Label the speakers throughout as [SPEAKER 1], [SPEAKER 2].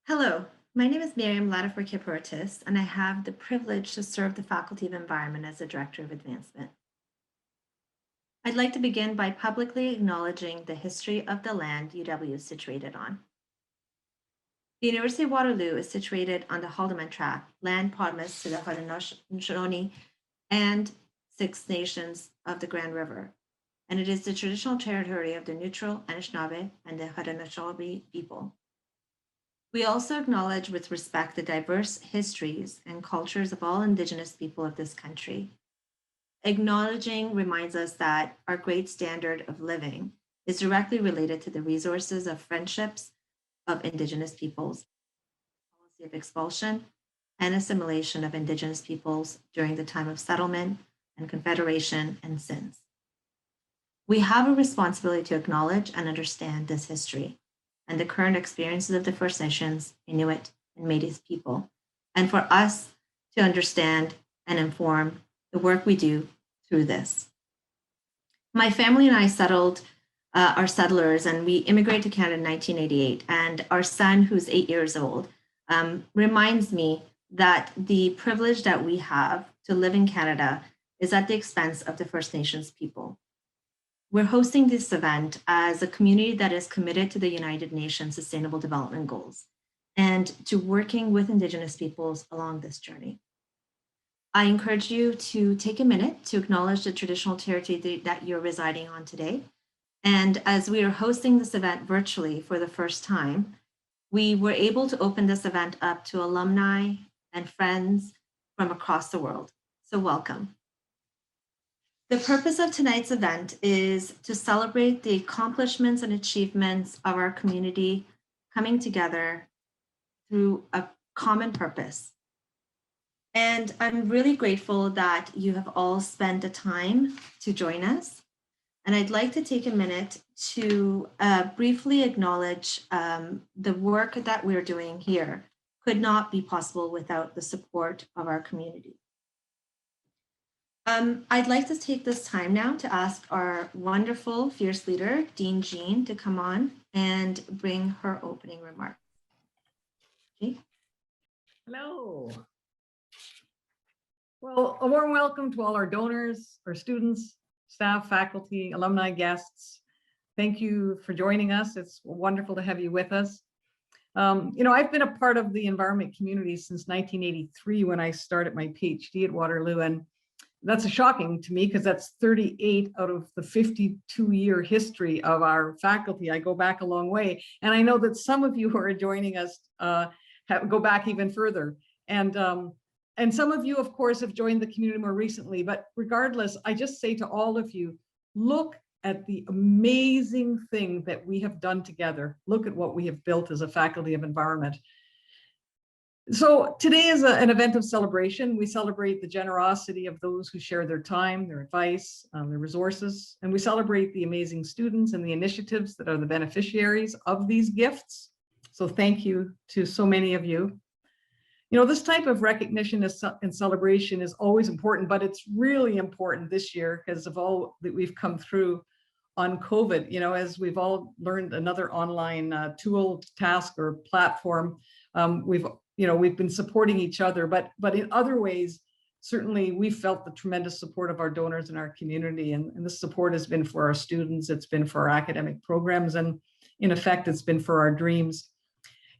[SPEAKER 1] Hello, my name is Miriam Latifer-Kiportis, and I have the privilege to serve the Faculty of Environment as the Director of Advancement. I'd like to begin by publicly acknowledging the history of the land UW is situated on. The University of Waterloo is situated on the Haldimand Tract, land promised to the Haudenosaunee and Six Nations of the Grand River, and it is the traditional territory of the Neutral, Anishinaabe, and the Haudenosaunee people. We also acknowledge with respect the diverse histories and cultures of all Indigenous people of this country. Acknowledging reminds us that our great standard of living is directly related to the resources of friendships of Indigenous peoples, policy of expulsion and assimilation of Indigenous peoples during the time of settlement and confederation and since. We have a responsibility to acknowledge and understand this history and the current experiences of the First Nations, Inuit, and Métis people, and for us to understand and inform the work we do through this. My family and I are settlers, and we immigrated to Canada in 1988. And our son, who's 8 years old, reminds me that the privilege that we have to live in Canada is at the expense of the First Nations people. We're hosting this event as a community that is committed to the United Nations Sustainable Development Goals and to working with Indigenous peoples along this journey. I encourage you to take a minute to acknowledge the traditional territory that you're residing on today. And as we are hosting this event virtually for the first time, we were able to open this event up to alumni and friends from across the world. So welcome. The purpose of tonight's event is to celebrate the accomplishments and achievements of our community coming together through a common purpose. And I'm really grateful that you have all spent the time to join us. And I'd like to take a minute to briefly acknowledge the work that we're doing here could not be possible without the support of our community. I'd like to take this time now to ask our wonderful fierce leader, Dean Jean, to come on and bring her opening remarks. Okay.
[SPEAKER 2] Hello. Well, a warm welcome to all our donors, our students, staff, faculty, alumni, guests. Thank you for joining us. It's wonderful to have you with us. I've been a part of the environment community since 1983 when I started my PhD at Waterloo, and that's shocking to me because that's 38 out of the 52-year history of our faculty. I go back a long way, and I know that some of you who are joining us go back even further. And some of you, of course, have joined the community more recently. But regardless, I just say to all of you, look at the amazing thing that we have done together. Look at what we have built as a Faculty of Environment. So today is an event of celebration. We celebrate the generosity of those who share their time, their advice, their resources, and we celebrate the amazing students and the initiatives that are the beneficiaries of these gifts. So thank you to so many of you. This type of recognition and celebration is always important, but it's really important this year because of all that we've come through on COVID. As we've all learned another online tool, task, or platform, we've been supporting each other, but in other ways, certainly we felt the tremendous support of our donors in our community. And this support has been for our students, it's been for our academic programs, and in effect, it's been for our dreams.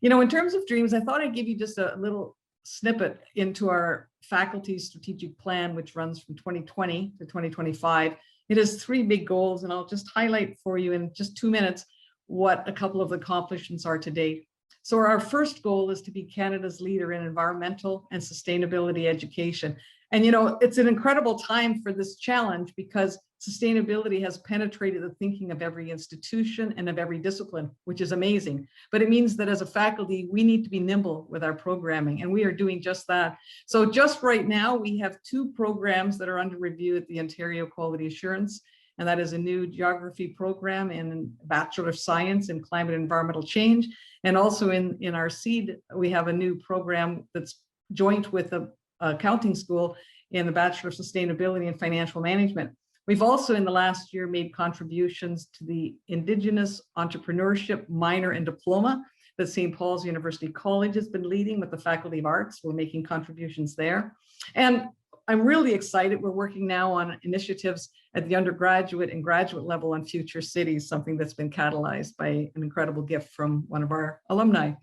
[SPEAKER 2] In terms of dreams, I thought I'd give you just a little snippet into our faculty strategic plan, which runs from 2020 to 2025. It has 3 big goals, and I'll just highlight for you in just 2 minutes what a couple of the accomplishments are to date. So our first goal is to be Canada's leader in environmental and sustainability education. And it's an incredible time for this challenge because sustainability has penetrated the thinking of every institution and of every discipline, which is amazing. But it means that as a faculty, we need to be nimble with our programming, and we are doing just that. So just right now, we have 2 programs that are under review at the Ontario Quality Assurance, and that is a new geography program and a Bachelor of Science in Climate and Environmental Change. And also in our seed, we have a new program that's joint with the accounting school in the Bachelor of Sustainability and Financial Management. We've also in the last year made contributions to the Indigenous Entrepreneurship minor and diploma. that St. Paul's University College has been leading with the Faculty of Arts. We're making contributions there. And I'm really excited. We're working now on initiatives at the undergraduate and graduate level on future cities, something that's been catalyzed by an incredible gift from one of our alumni.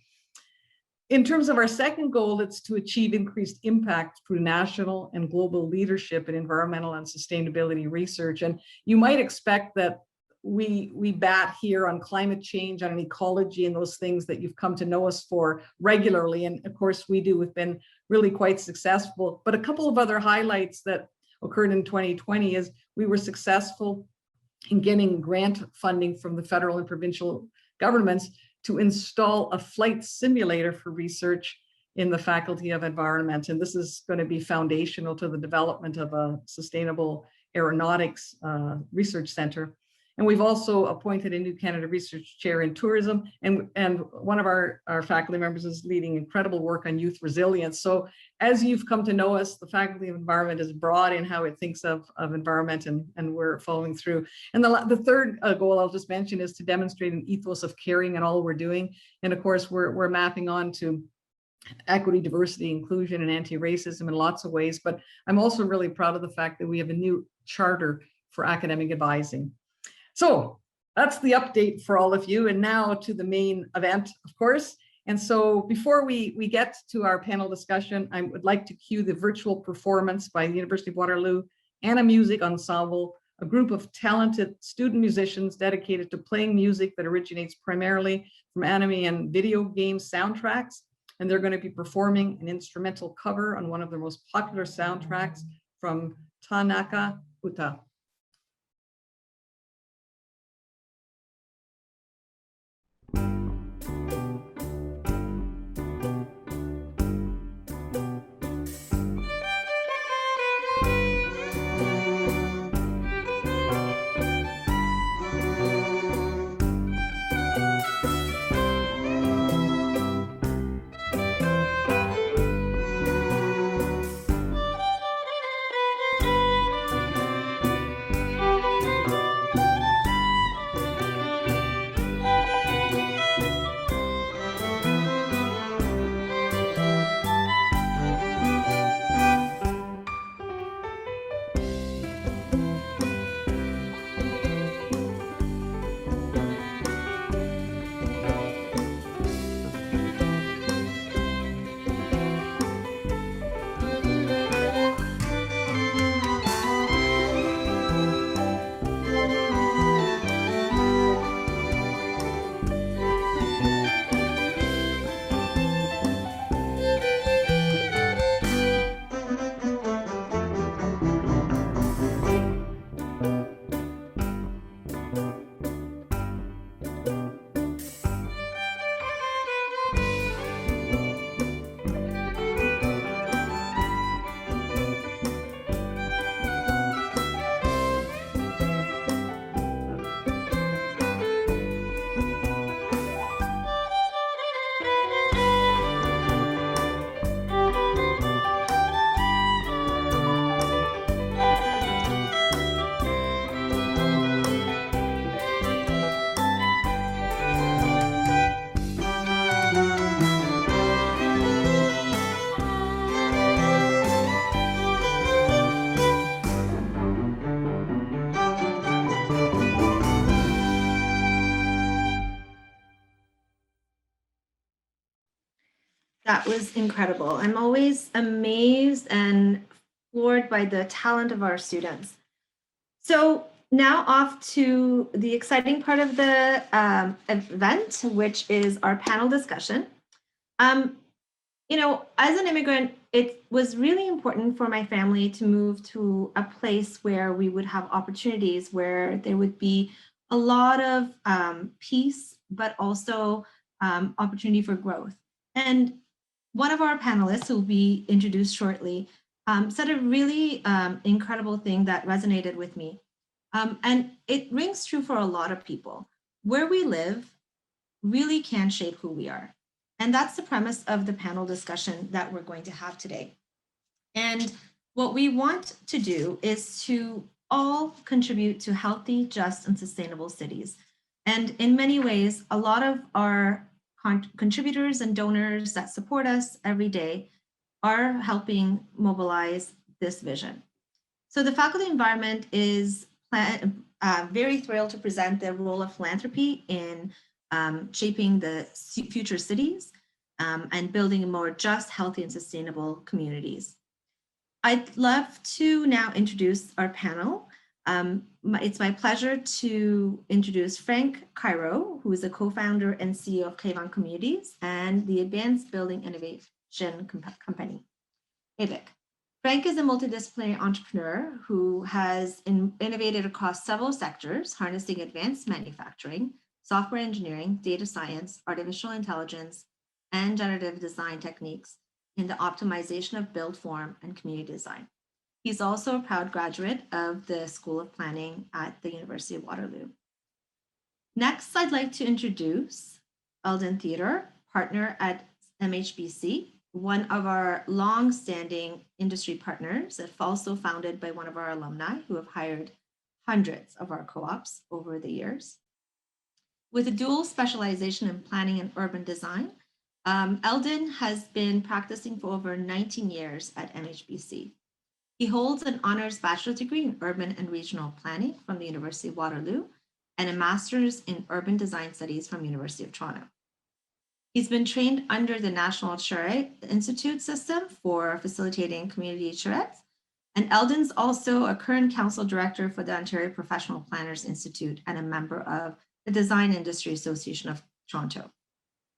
[SPEAKER 2] In terms of our second goal, it's to achieve increased impact through national and global leadership in environmental and sustainability research. And you might expect that we bat here on climate change, on ecology, and those things that you've come to know us for regularly. And of course, we do. We've been really quite successful. But a couple of other highlights that occurred in 2020 is we were successful in getting grant funding from the federal and provincial governments to install a flight simulator for research in the Faculty of Environment. And this is going to be foundational to the development of a sustainable aeronautics research center. And we've also appointed a new Canada Research Chair in tourism. And one of our faculty members is leading incredible work on youth resilience. So as you've come to know us, the Faculty of Environment is broad in how it thinks of environment, and we're following through. And the third goal I'll just mention is to demonstrate an ethos of caring in all we're doing. And of course, we're mapping on to equity, diversity, inclusion, and anti-racism in lots of ways. But I'm also really proud of the fact that we have a new charter for academic advising. So that's the update for all of you. And now to the main event, of course. And so before we get to our panel discussion, I would like to cue the virtual performance by the University of Waterloo and a music ensemble, a group of talented student musicians dedicated to playing music that originates primarily from anime and video game soundtracks. And they're going to be performing an instrumental cover on one of their most popular soundtracks from Tanaka Uta.
[SPEAKER 1] That was incredible. I'm always amazed and floored by the talent of our students. So now off to the exciting part of the event, which is our panel discussion. As an immigrant, it was really important for my family to move to a place where we would have opportunities, where there would be a lot of peace, but also opportunity for growth. And one of our panelists, who will be introduced shortly, said a really incredible thing that resonated with me. And it rings true for a lot of people. Where we live really can shape who we are. And that's the premise of the panel discussion that we're going to have today. And what we want to do is to all contribute to healthy, just, and sustainable cities. And in many ways, a lot of our contributors and donors that support us every day are helping mobilize this vision. So the faculty environment is very thrilled to present the role of philanthropy in shaping the future cities and building more just, healthy, and sustainable communities. I'd love to now introduce our panel. It's my pleasure to introduce Frank Cairo, who is the co-founder and CEO of Kayvon Communities and the Advanced Building Innovation Company, ABIC. Frank is a multidisciplinary entrepreneur who has innovated across several sectors, harnessing advanced manufacturing, software engineering, data science, artificial intelligence, and generative design techniques in the optimization of build form and community design. He's also a proud graduate of the School of Planning at the University of Waterloo. Next, I'd like to introduce Eldon Theodore, partner at MHBC, one of our long-standing industry partners, also founded by one of our alumni who have hired hundreds of our co-ops over the years. With a dual specialization in planning and urban design, Eldon has been practicing for over 19 years at MHBC. He holds an honors bachelor's degree in urban and regional planning from the University of Waterloo and a master's in urban design studies from University of Toronto. He's been trained under the National Charrette Institute system for facilitating community charrettes. And Eldon's also a current council director for the Ontario Professional Planners Institute and a member of the Design Industry Association of Toronto.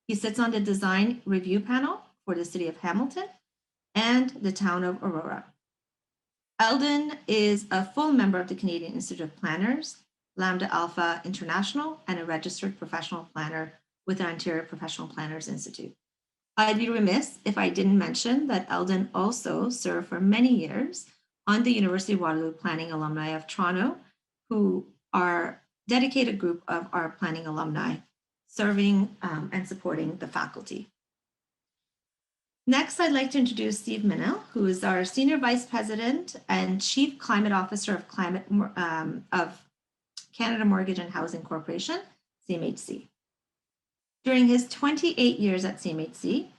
[SPEAKER 1] He sits on the design review panel for the city of Hamilton and the town of Aurora. Eldon is a full member of the Canadian Institute of Planners, Lambda Alpha International, and a registered professional planner with the Ontario Professional Planners Institute. I'd be remiss if I didn't mention that Eldon also served for many years on the University of Waterloo Planning Alumni of Toronto, who are a dedicated group of our planning alumni serving and supporting the faculty. Next, I'd like to introduce Steve Minnell, who is our Senior Vice President and Chief Climate Officer of Canada Mortgage and Housing Corporation, CMHC. During his 28 years at CMHC,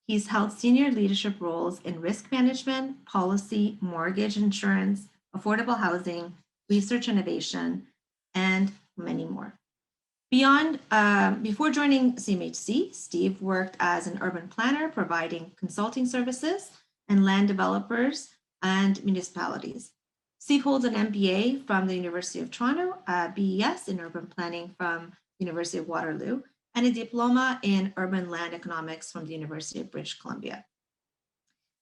[SPEAKER 1] he's held senior leadership roles in risk management, policy, mortgage insurance, affordable housing, research innovation, and many more. Before joining CMHC, Steve worked as an urban planner, providing consulting services and land developers and municipalities. Steve holds an MBA from the University of Toronto, a BES in urban planning from the University of Waterloo, and a diploma in urban land economics from the University of British Columbia.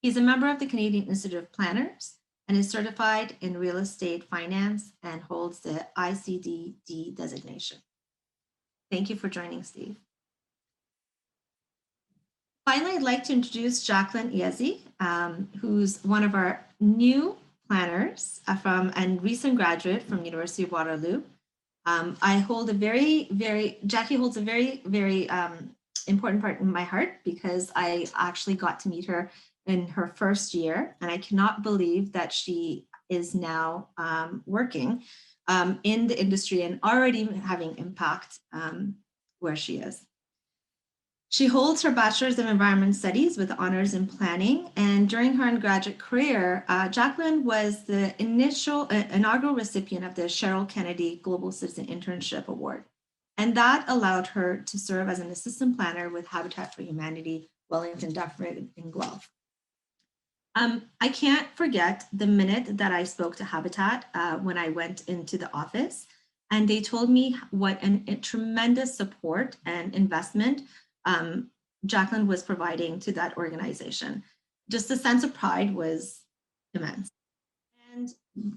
[SPEAKER 1] He's a member of the Canadian Institute of Planners and is certified in real estate finance and holds the ICDD designation. Thank you for joining, Steve. Finally, I'd like to introduce Jacqueline Iezi, who's one of our new planners and recent graduate from University of Waterloo. Jackie holds a very important part in my heart because I actually got to meet her in her first year, and I cannot believe that she is now working in the industry and already having impact where she is. She holds her Bachelor's of Environment Studies with honors in planning, and during her undergraduate career, Jacqueline was the inaugural recipient of the Cheryl Kennedy Global Citizen Internship Award, and that allowed her to serve as an assistant planner with Habitat for Humanity, Wellington, Dufferin, and Guelph. I can't forget the minute that I spoke to Habitat when I went into the office, and they told me what a tremendous support and investment Jacqueline was providing to that organization. Just the sense of pride was immense. And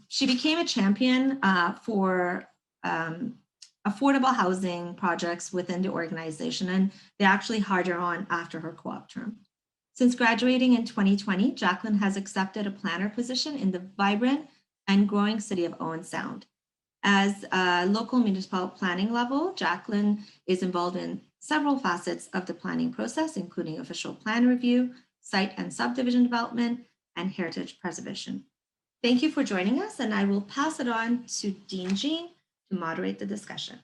[SPEAKER 1] she became a champion for affordable housing projects within the organization, and they actually hired her on after her co-op term. Since graduating in 2020, Jacqueline has accepted a planner position in the vibrant and growing city of Owen Sound. As a local municipal planning level, Jacqueline is involved in several facets of the planning process, including official plan review, site and subdivision development, and heritage preservation. Thank you for joining us, and I will pass it on to Dean Jean to moderate the discussion.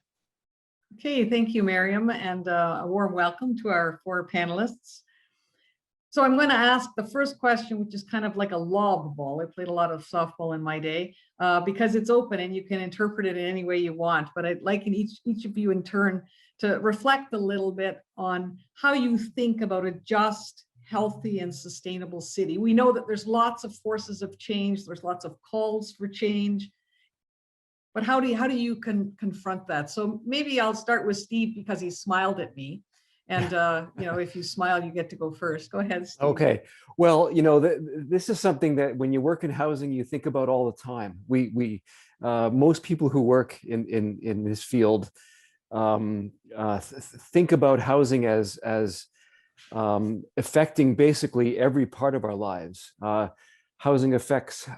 [SPEAKER 2] Okay, thank you, Miriam, and a warm welcome to our 4 panelists. So I'm going to ask the first question, which is kind of like a lob ball. I played a lot of softball in my day because it's open and you can interpret it in any way you want. But I'd like each of you in turn to reflect a little bit on how you think about a just, healthy, and sustainable city. We know that there's lots of forces of change. There's lots of calls for change. But how do you confront that? So maybe I'll start with Steve because he smiled at me. And if you smile, you get to go first. Go ahead, Steve.
[SPEAKER 3] Okay. Well, this is something that when you work in housing, you think about all the time. Most people who work in this field think about housing as affecting basically every part of our lives. Housing affects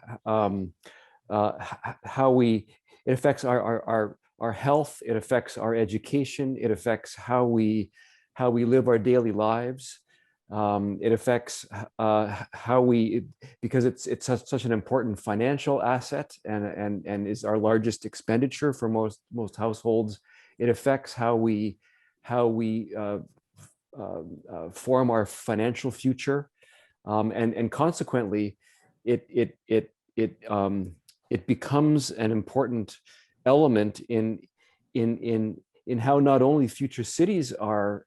[SPEAKER 3] it affects our health. It affects our education. It affects how we live our daily lives. It affects how because it's such an important financial asset and is our largest expenditure for most households. It affects how we form our financial future, and consequently, it becomes an important element in how not only future cities are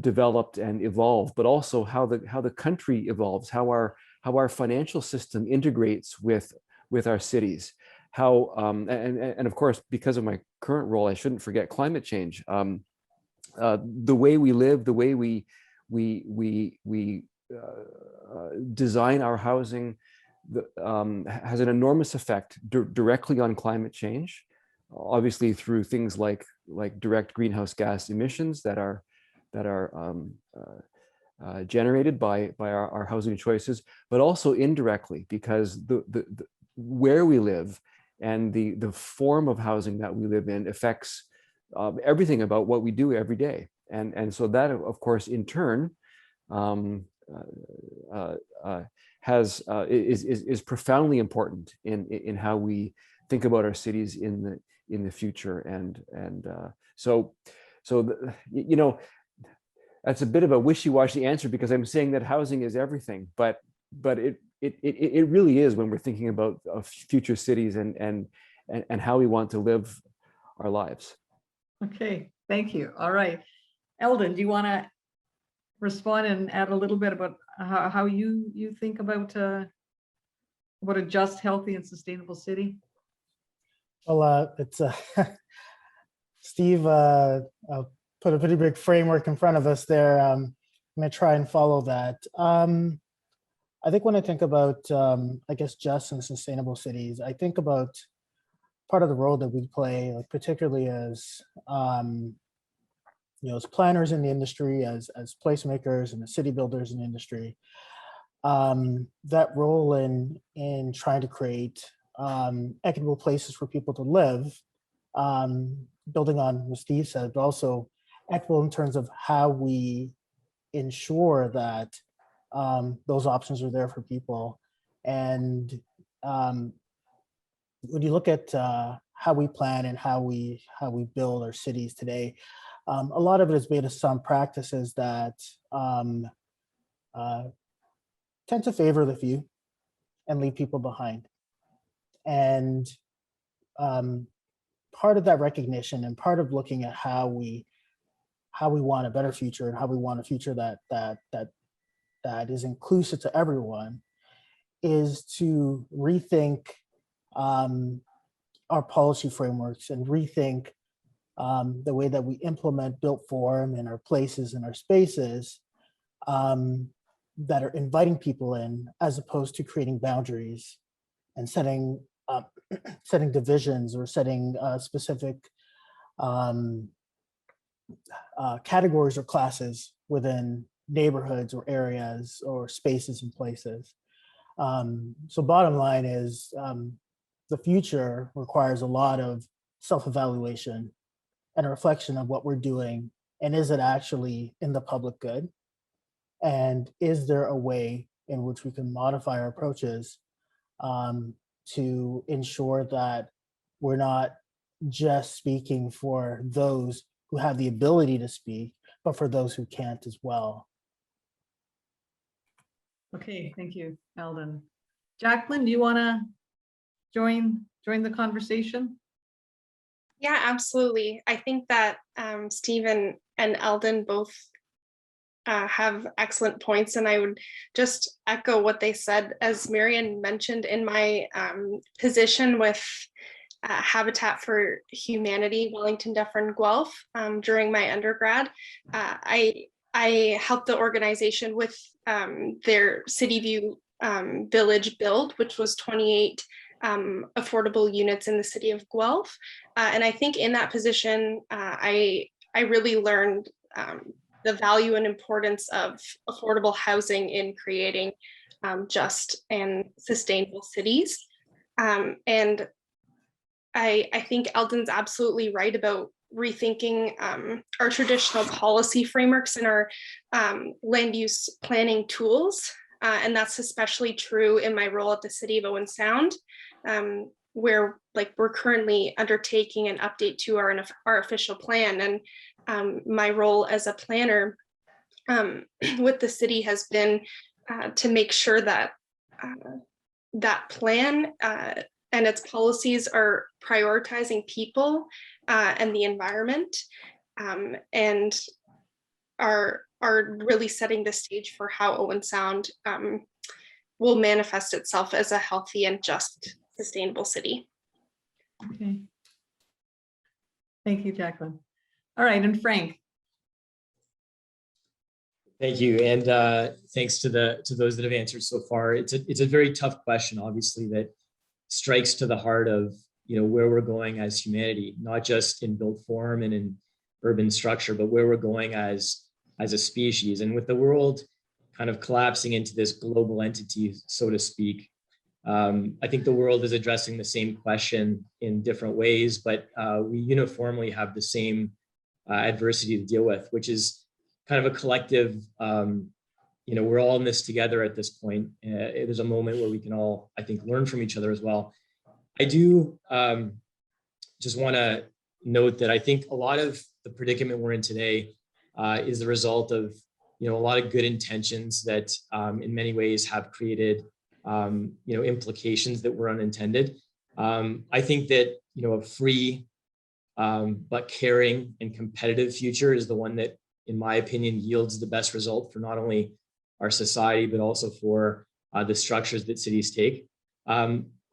[SPEAKER 3] developed and evolve, but also how the country evolves, how our financial system integrates with our cities. And of course, because of my current role, I shouldn't forget climate change. The way we live, the way we design our housing has an enormous effect directly on climate change, obviously through things like direct greenhouse gas emissions that are generated by our housing choices, but also indirectly because the where we live and the form of housing that we live in affects everything about what we do every day, and so that of course in turn is profoundly important in how we think about our cities in the future, and so that's a bit of a wishy-washy answer because I'm saying that housing is everything, but it really is when we're thinking about future cities and how we want to live our lives.
[SPEAKER 2] Okay, thank you. All right, Eldon, do you want to respond and add a little bit about how you think about a just, healthy, and sustainable city?
[SPEAKER 4] Well, it's Steve put a pretty big framework in front of us there. I'm going to try and follow that. I think when I think about, I guess, just and sustainable cities, I think about part of the role that we play, like particularly as as planners in the industry, as placemakers and as city builders in the industry. That role in trying to create equitable places for people to live, building on what Steve said, but also equitable in terms of how we ensure that those options are there for people. And when you look at how we plan and how we build our cities today, a lot of it is made of some practices that tend to favor the few and leave people behind. And part of that recognition and part of looking at how we want a better future and how we want a future that is inclusive to everyone is to rethink our policy frameworks and rethink the way that we implement built form in our places and our spaces that are inviting people in, as opposed to creating boundaries and setting divisions or setting specific categories or classes within neighborhoods or areas or spaces and places. So bottom line is the future requires a lot of self-evaluation and a reflection of what we're doing, and is it actually in the public good? And is there a way in which we can modify our approaches to ensure that we're not just speaking for those who have the ability to speak, but for those who can't as well.
[SPEAKER 2] Okay, thank you, Eldon. Jacqueline, do you want to join the conversation?
[SPEAKER 5] Yeah, absolutely. I think that Stephen and Eldon both have excellent points, and I would just echo what they said. As Marian mentioned, in my position with Habitat for Humanity, Wellington, Dufferin, Guelph, during my undergrad, I helped the organization with their City View Village build, which was 28 affordable units in the city of Guelph. And I think in that position, I really learned the value and importance of affordable housing in creating just and sustainable cities. And I think Eldon's absolutely right about rethinking our traditional policy frameworks and our land use planning tools. And that's especially true in my role at the City of Owen Sound, where we're currently undertaking an update to our official plan. And my role as a planner with the city has been to make sure that that plan and its policies are prioritizing people and the environment, and are really setting the stage for how Owen Sound will manifest itself as a healthy and just sustainable city.
[SPEAKER 2] Okay. Thank you, Jacqueline. All right, and Frank.
[SPEAKER 6] Thank you, and thanks to those that have answered so far. It's a very tough question, obviously, that strikes to the heart of where we're going as humanity, not just in built form and in urban structure, but where we're going as a species. And with the world kind of collapsing into this global entity, so to speak, I think the world is addressing the same question in different ways, but we uniformly have the same adversity to deal with, which is kind of a collective, we're all in this together at this point. There's a moment where we can all, I think, learn from each other as well. I do just want to note that I think a lot of the predicament we're in today is the result of, a lot of good intentions that in many ways have created, implications that were unintended. I think that, a free but caring and competitive future is the one that, in my opinion, yields the best result for not only our society, but also for the structures that cities take.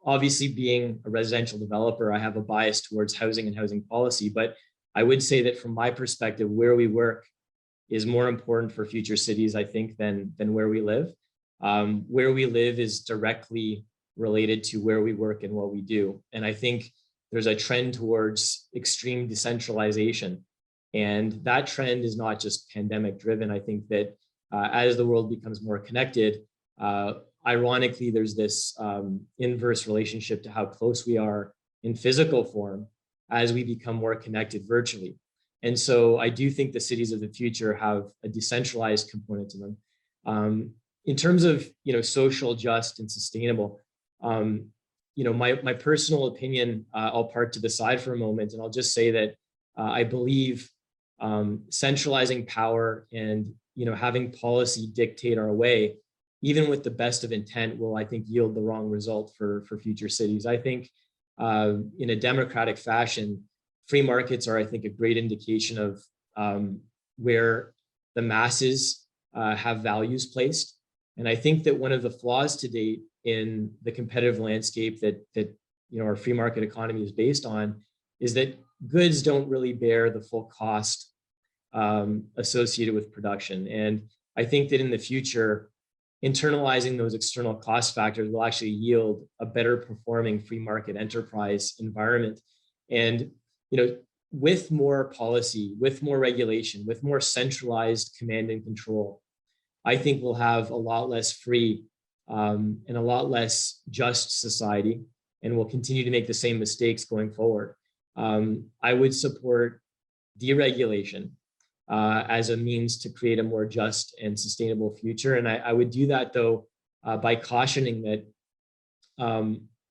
[SPEAKER 6] Obviously, being a residential developer, I have a bias towards housing and housing policy, but I would say that from my perspective, where we work is more important for future cities, I think, than where we live. Where we live is directly related to where we work and what we do. And I think there's a trend towards extreme decentralization. And that trend is not just pandemic driven. I think that as the world becomes more connected, ironically, there's this inverse relationship to how close we are in physical form as we become more connected virtually. And so I do think the cities of the future have a decentralized component to them. In terms of social, just, and sustainable, my personal opinion, I'll park to the side for a moment, and I'll just say that I believe centralizing power and having policy dictate our way, even with the best of intent, will, I think, yield the wrong result for future cities. I think in a democratic fashion, free markets are, I think, a great indication of where the masses have values placed. And I think that one of the flaws to date in the competitive landscape that our free market economy is based on is that goods don't really bear the full cost associated with production. And I think that in the future, internalizing those external cost factors will actually yield a better performing free market enterprise environment. And with more policy, with more regulation, with more centralized command and control, I think we'll have a lot less free and a lot less just society, and we'll continue to make the same mistakes going forward. I would support deregulation as a means to create a more just and sustainable future. And I would do that, though, by cautioning that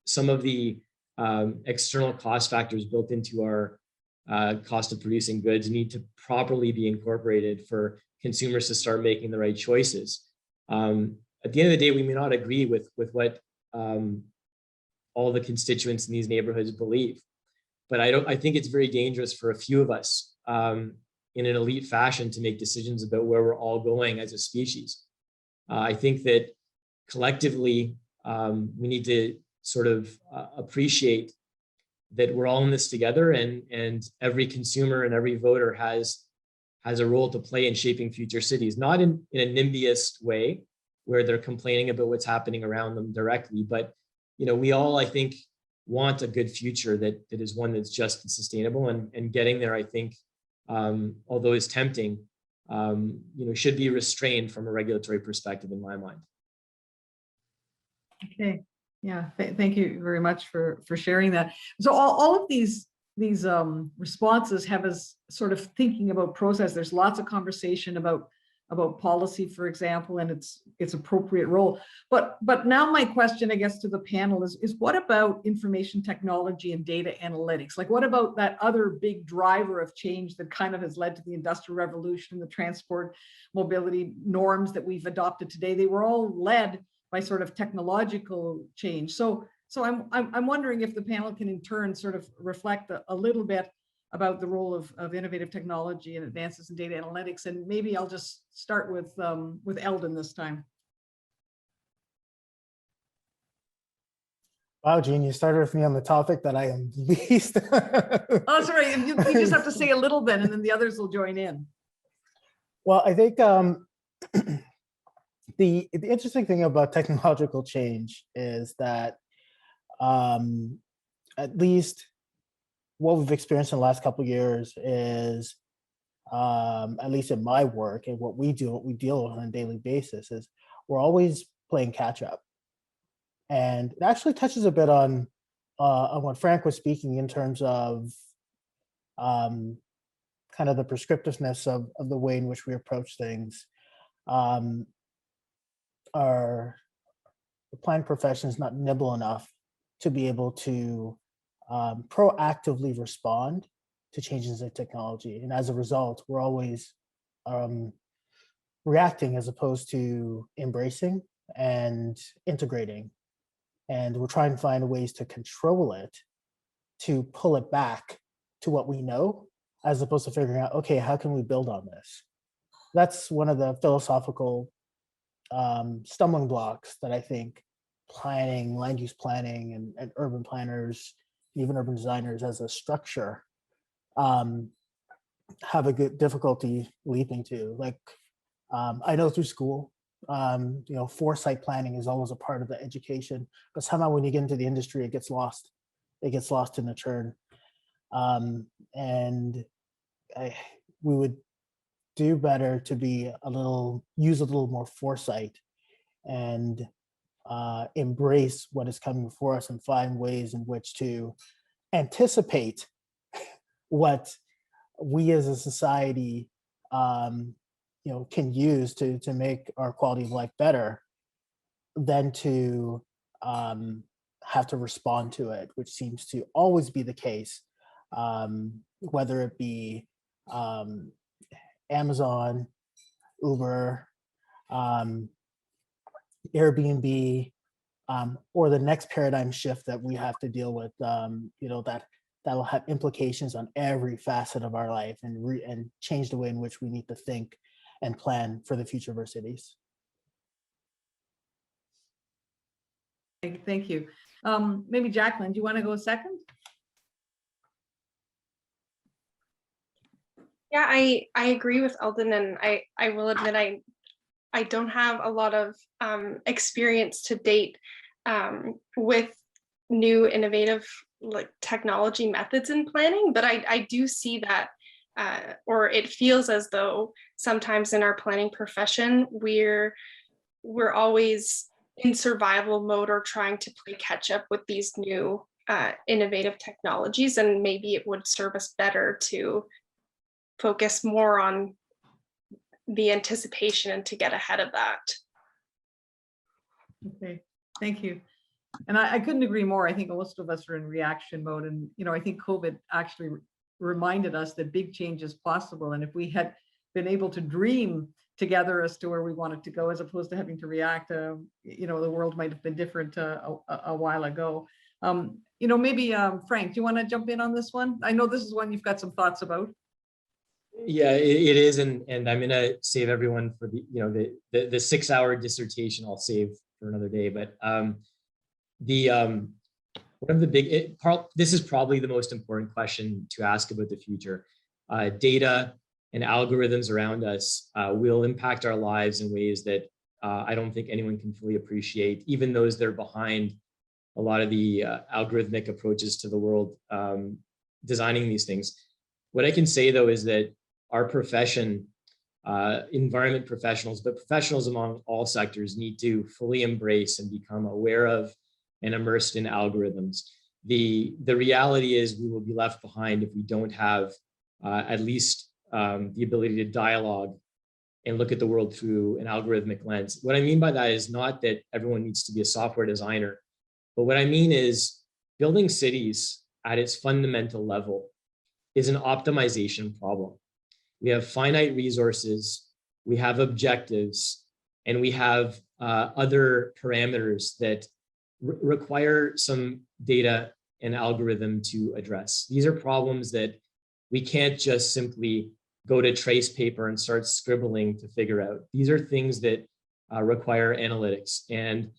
[SPEAKER 6] some of the external cost factors built into our cost of producing goods need to properly be incorporated for consumers to start making the right choices. At the end of the day, we may not agree with what all the constituents in these neighborhoods believe, but I think it's very dangerous for a few of us in an elite fashion to make decisions about where we're all going as a species. I think that collectively, we need to sort of appreciate that we're all in this together, and every consumer and every voter has a role to play in shaping future cities, not in a NIMBYist way where they're complaining about what's happening around them directly, but we all, I think, want a good future that is one that's just and sustainable, and getting there, I think, although it's tempting, should be restrained from a regulatory perspective in my mind.
[SPEAKER 2] Okay, yeah, thank you very much for sharing that. So all of these responses have us sort of thinking about process. There's lots of conversation about policy, for example, and its appropriate role. But now my question, I guess, to the panel is what about information technology and data analytics? Like, what about that other big driver of change that kind of has led to the Industrial Revolution, the transport mobility norms that we've adopted today? They were all led by sort of technological change. So I'm wondering if the panel can in turn sort of reflect a little bit about the role of innovative technology and advances in data analytics. And maybe I'll just start with Eldon this time.
[SPEAKER 4] Wow, Jean, you started with me on the topic that I am least.
[SPEAKER 2] Oh, sorry, you just have to say a little bit and then the others will join in.
[SPEAKER 4] Well, I think the interesting thing about technological change is that at least what we've experienced in the last couple of years is, at least in my work and what we deal with on a daily basis, is we're always playing catch up. And it actually touches a bit on what Frank was speaking in terms of kind of the prescriptiveness of the way in which we approach things. The planning profession is not nimble enough to be able to proactively respond to changes in technology. And as a result, we're always reacting as opposed to embracing and integrating. And we're trying to find ways to control it, to pull it back to what we know, as opposed to figuring out, okay, how can we build on this? That's one of the philosophical stumbling blocks that I think planning, land use planning, and urban planners, even urban designers as a structure, have a good difficulty leaping to. Like, I know through school, foresight planning is always a part of the education, but somehow when you get into the industry, it gets lost. It gets lost in the churn. And we would do better to use a little more foresight and embrace what is coming before us and find ways in which to anticipate what we as a society can use to make our quality of life better, than to have to respond to it, which seems to always be the case, whether it be Amazon, Uber, Airbnb, or the next paradigm shift that we have to deal with, that will have implications on every facet of our life and change the way in which we need to think and plan for the future of our cities.
[SPEAKER 2] Thank you. Maybe Jacqueline, do you want to go second?
[SPEAKER 5] Yeah, I agree with Eldon, and I will admit I don't have a lot of experience to date with new innovative technology methods in planning, but I do see that, or it feels as though sometimes in our planning profession we're always in survival mode or trying to play catch up with these new innovative technologies, and maybe it would serve us better to focus more on the anticipation and to get ahead of that.
[SPEAKER 2] Okay, thank you. And I couldn't agree more. I think most of us are in reaction mode. And, I think COVID actually reminded us that big change is possible. And if we had been able to dream together as to where we wanted to go, as opposed to having to react, the world might have been different a while ago. Maybe Frank, do you want to jump in on this one? I know this is one you've got some thoughts about.
[SPEAKER 6] Yeah, it is, and I'm gonna save everyone for the 6-hour dissertation. I'll save for another day. But one of the this is probably the most important question to ask about the future. Data and algorithms around us will impact our lives in ways that I don't think anyone can fully appreciate, even those that are behind a lot of the algorithmic approaches to the world designing these things. What I can say, though, is that our profession, environment professionals, but professionals among all sectors, need to fully embrace and become aware of and immersed in algorithms. The reality is we will be left behind if we don't have at least the ability to dialogue and look at the world through an algorithmic lens. What I mean by that is not that everyone needs to be a software designer, but what I mean is building cities at its fundamental level is an optimization problem. We have finite resources, we have objectives, and we have other parameters that require some data and algorithm to address. These are problems that we can't just simply go to trace paper and start scribbling to figure out. These are things that require analytics. And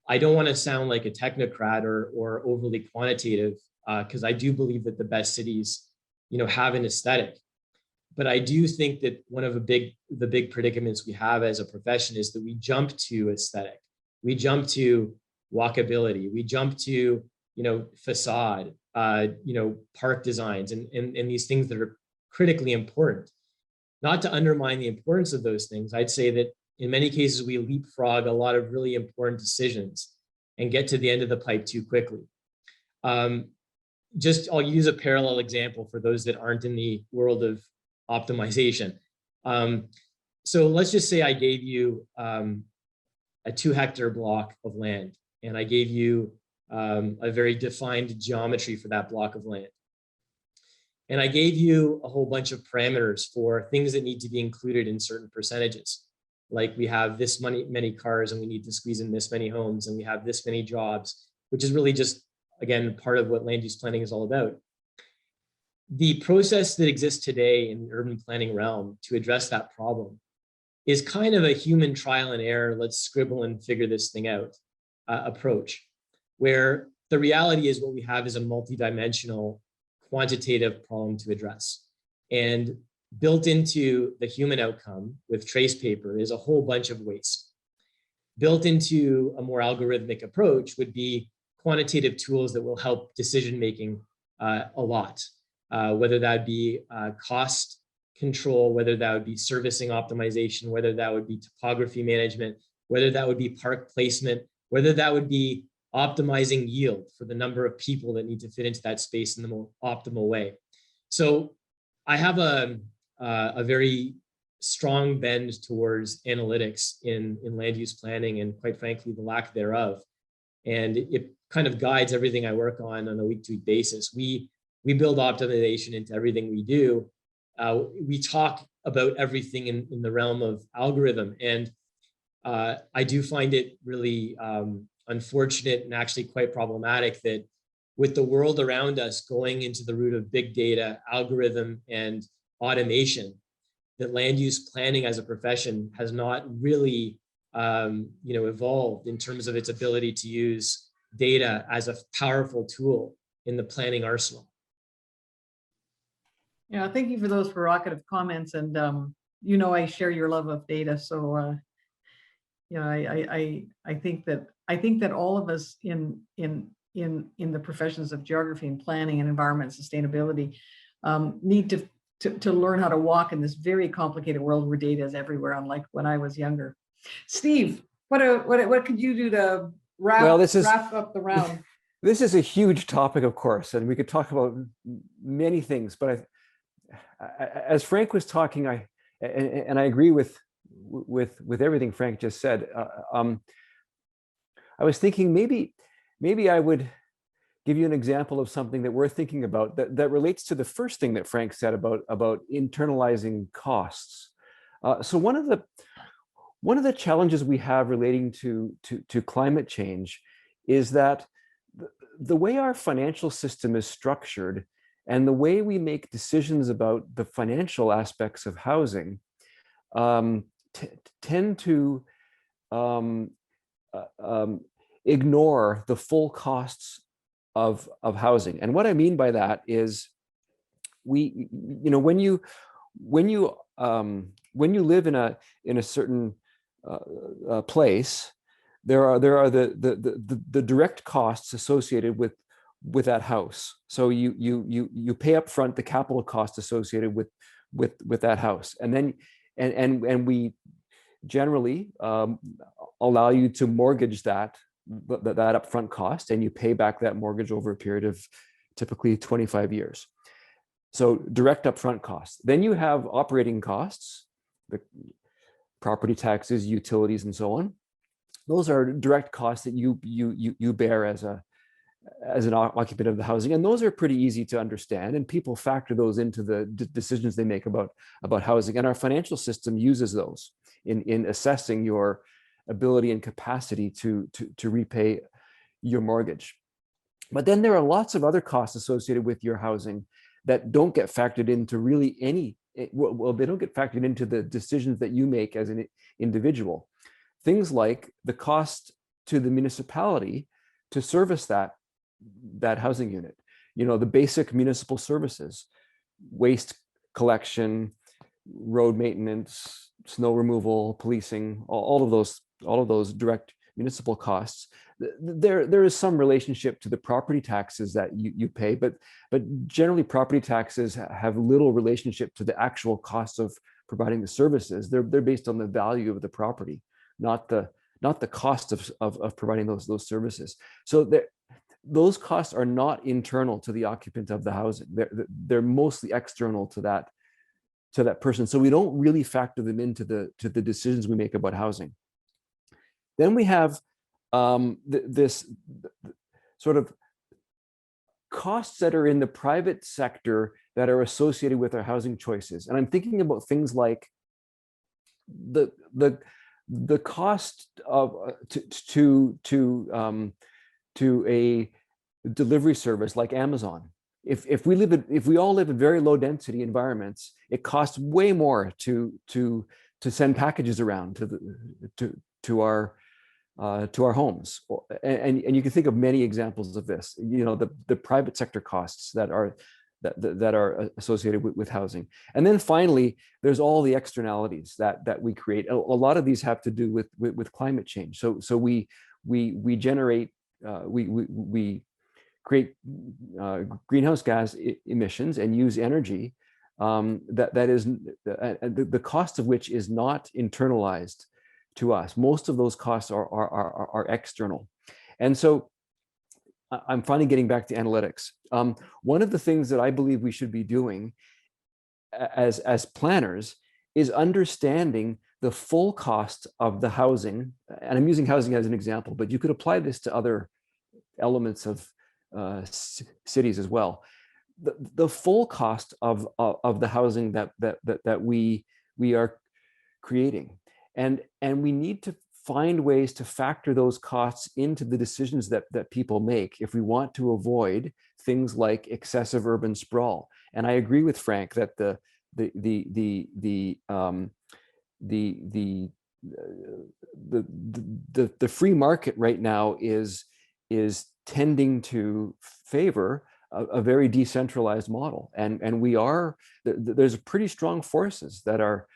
[SPEAKER 6] I don't want to sound like a technocrat or overly quantitative, because I do believe that the best cities, have an aesthetic. But I do think that one of the big predicaments we have as a profession is that we jump to aesthetic. We jump to walkability. We jump to, facade, park designs, and these things that are critically important. Not to undermine the importance of those things, I'd say that in many cases we leapfrog a lot of really important decisions and get to the end of the pipe too quickly. I'll use a parallel example for those that aren't in the world of optimization. So let's just say I gave you a 2-hectare block of land, and I gave you a very defined geometry for that block of land. And I gave you a whole bunch of parameters for things that need to be included in certain percentages. Like we have this many cars and we need to squeeze in this many homes, and we have this many jobs, which is really just, again, part of what land use planning is all about. The process that exists today in the urban planning realm to address that problem is kind of a human trial and error, let's scribble and figure this thing out approach, where the reality is what we have is a multidimensional quantitative problem to address. And built into the human outcome with trace paper is a whole bunch of waste. Built into a more algorithmic approach would be quantitative tools that will help decision-making a lot, whether that be cost control, whether that would be servicing optimization, whether that would be topography management, whether that would be park placement, whether that would be optimizing yield for the number of people that need to fit into that space in the most optimal way. So I have a very strong bend towards analytics in land use planning, and quite frankly, the lack thereof. And it kind of guides everything I work on a week-to-week basis. We build optimization into everything we do. We talk about everything in the realm of algorithm. And I do find it really unfortunate and actually quite problematic that with the world around us going into the route of big data, algorithm, and automation, that land use planning as a profession has not really evolved in terms of its ability to use data as a powerful tool in the planning arsenal.
[SPEAKER 2] Yeah, thank you for those provocative comments. And I share your love of data. So I think that all of us in the professions of geography and planning and environment sustainability need to learn how to walk in this very complicated world where data is everywhere, unlike when I was younger. Steve, what could you do to wrap up the round?
[SPEAKER 3] This is a huge topic, of course, and we could talk about many things. But as Frank was talking, I agree with everything Frank just said. I was thinking maybe maybe I would give you an example of something that we're thinking about that relates to the first thing that Frank said about internalizing costs. So one of the challenges we have relating to climate change is that the way our financial system is structured and the way we make decisions about the financial aspects of housing tend to ignore the full costs of housing. And what I mean by that is when you live in a certain place, there are the direct costs associated with that house. So you pay up front the capital cost associated with that house, and then and we generally allow you to mortgage that upfront cost, and you pay back that mortgage over a period of typically 25 years. So direct upfront costs. Then you have operating costs, the property taxes, utilities, and so on. Those are direct costs that you bear as an occupant of the housing, and those are pretty easy to understand, and people factor those into the decisions they make about housing. And our financial system uses those in assessing your ability and capacity to repay your mortgage. But then there are lots of other costs associated with your housing that don't get factored into really any, well, they don't get factored into the decisions that you make as an individual. Things like the cost to the municipality to service that housing unit, the basic municipal services, waste collection, road maintenance, snow removal, policing, all of those direct municipal costs. There is some relationship to the property taxes that you pay, but generally property taxes have little relationship to the actual cost of providing the services. They're based on the value of the property, not the cost of providing those services. So those costs are not internal to the occupant of the housing. They're mostly external to that person. So we don't really factor them into the decisions we make about housing. Then we have this sort of costs that are in the private sector that are associated with our housing choices. And I'm thinking about things like the cost of to a delivery service like Amazon. If we all live in very low density environments, it costs way more to send packages around to our homes, and you can think of many examples of this. The private sector costs that are associated with housing. And then finally, there's all the externalities that we create. A lot of these have to do with climate change. So we generate we create greenhouse gas emissions and use energy that is the cost of which is not internalized to us. Most of those costs are external. And so I'm finally getting back to analytics. One of the things that I believe we should be doing as planners is understanding the full cost of the housing. And I'm using housing as an example, but you could apply this to other elements of cities as well. The full cost of the housing that we are creating. And we need to find ways to factor those costs into the decisions that people make if we want to avoid things like excessive urban sprawl. And I agree with Frank that the free market right now is tending to favor a very decentralized model, and there's pretty strong forces that are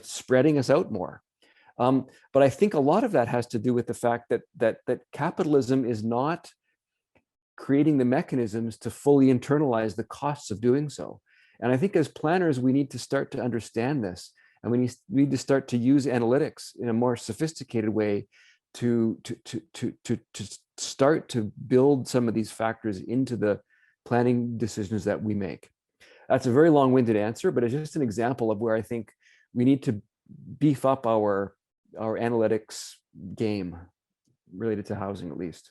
[SPEAKER 3] spreading us out more. But I think a lot of that has to do with the fact that capitalism is not creating the mechanisms to fully internalize the costs of doing so. And I think as planners, we need to start to understand this, and we need to start to use analytics in a more sophisticated way to start to build some of these factors into the planning decisions that we make. That's a very long-winded answer, but it's just an example of where I think we need to beef up our analytics game related to housing, at least.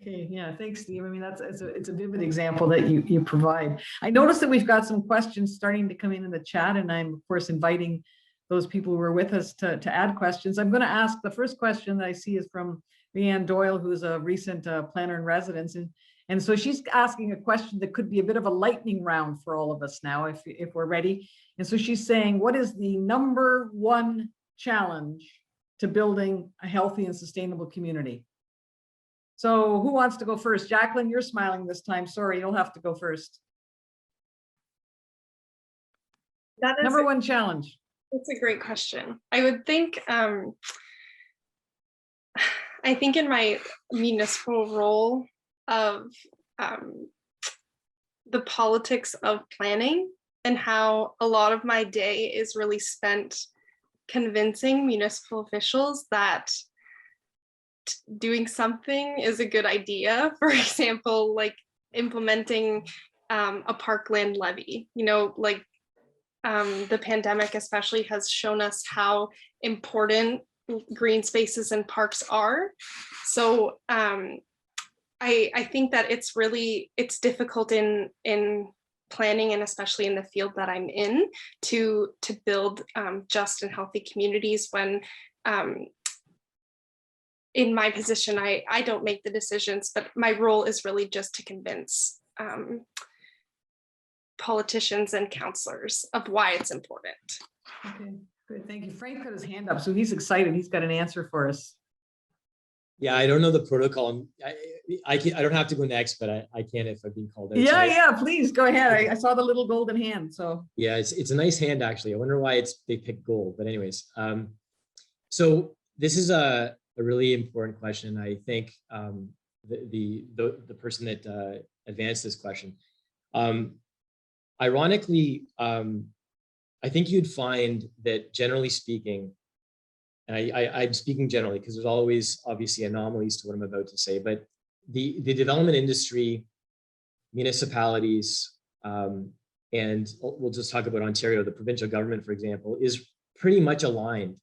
[SPEAKER 2] Okay, yeah, thanks, Steve. I mean, it's a vivid example that you provide. I noticed that we've got some questions starting to come in the chat, and I'm of course inviting those people who are with us to add questions. I'm going to ask the first question that I see is from Leanne Doyle, who's a recent planner in residence, and so she's asking a question that could be a bit of a lightning round for all of us now, if we're ready. And so she's saying, what is the number one challenge to building a healthy and sustainable community? So who wants to go first? Jacqueline, you're smiling this time. Sorry, you'll have to go first.
[SPEAKER 5] That is
[SPEAKER 2] Number one challenge.
[SPEAKER 5] That's a great question. I would think, I think in my municipal role of the politics of planning and how a lot of my day is really spent convincing municipal officials that doing something is a good idea. For example, like implementing a parkland levy, like the pandemic especially has shown us how important green spaces and parks are. So I think that it's difficult in planning, and especially in the field that I'm in, to build just and healthy communities when in my position, I don't make the decisions, but my role is really just to convince politicians and counselors of why it's important.
[SPEAKER 2] Okay, good, thank you. Frank put his hand up, so he's excited. He's got an answer for us.
[SPEAKER 6] Yeah, I don't know the protocol. I don't have to go next, but I can if I've been called out.
[SPEAKER 2] Yeah, please go ahead. I saw the little golden hand. So
[SPEAKER 6] yeah, it's a nice hand actually. I wonder why they picked gold, but anyways, so this is a really important question. I think the person that advanced this question, ironically, I think you'd find that generally speaking, and I'm speaking generally because there's always obviously anomalies to what I'm about to say, but the development industry, municipalities, and we'll just talk about Ontario, the provincial government, for example, is pretty much aligned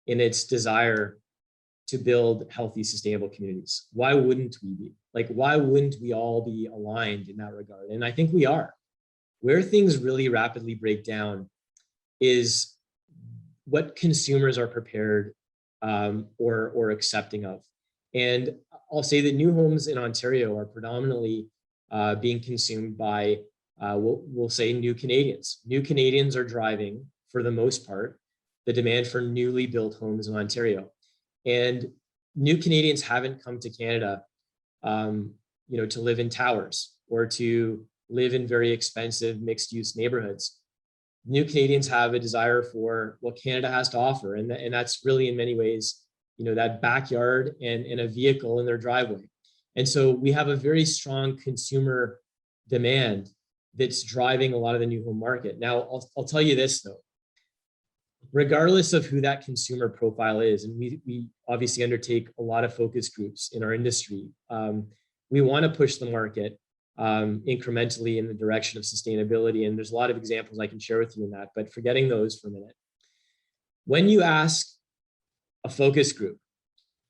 [SPEAKER 6] in its desire to build healthy, sustainable communities. Why wouldn't we be? Like, why wouldn't we all be aligned in that regard? And I think we are. Where things really rapidly break down is what consumers are prepared or accepting of. And I'll say that new homes in Ontario are predominantly being consumed by, we'll say, new Canadians. New Canadians are driving, for the most part, the demand for newly built homes in Ontario. And new Canadians haven't come to Canada, to live in towers or to live in very expensive mixed-use neighborhoods. New Canadians have a desire for what Canada has to offer, and that's really in many ways, that backyard and a vehicle in their driveway. And so we have a very strong consumer demand that's driving a lot of the new home market. Now, I'll tell you this though, regardless of who that consumer profile is, and we obviously undertake a lot of focus groups in our industry, we want to push the market incrementally in the direction of sustainability. And there's a lot of examples I can share with you in that, but forgetting those for a minute. When you ask a focus group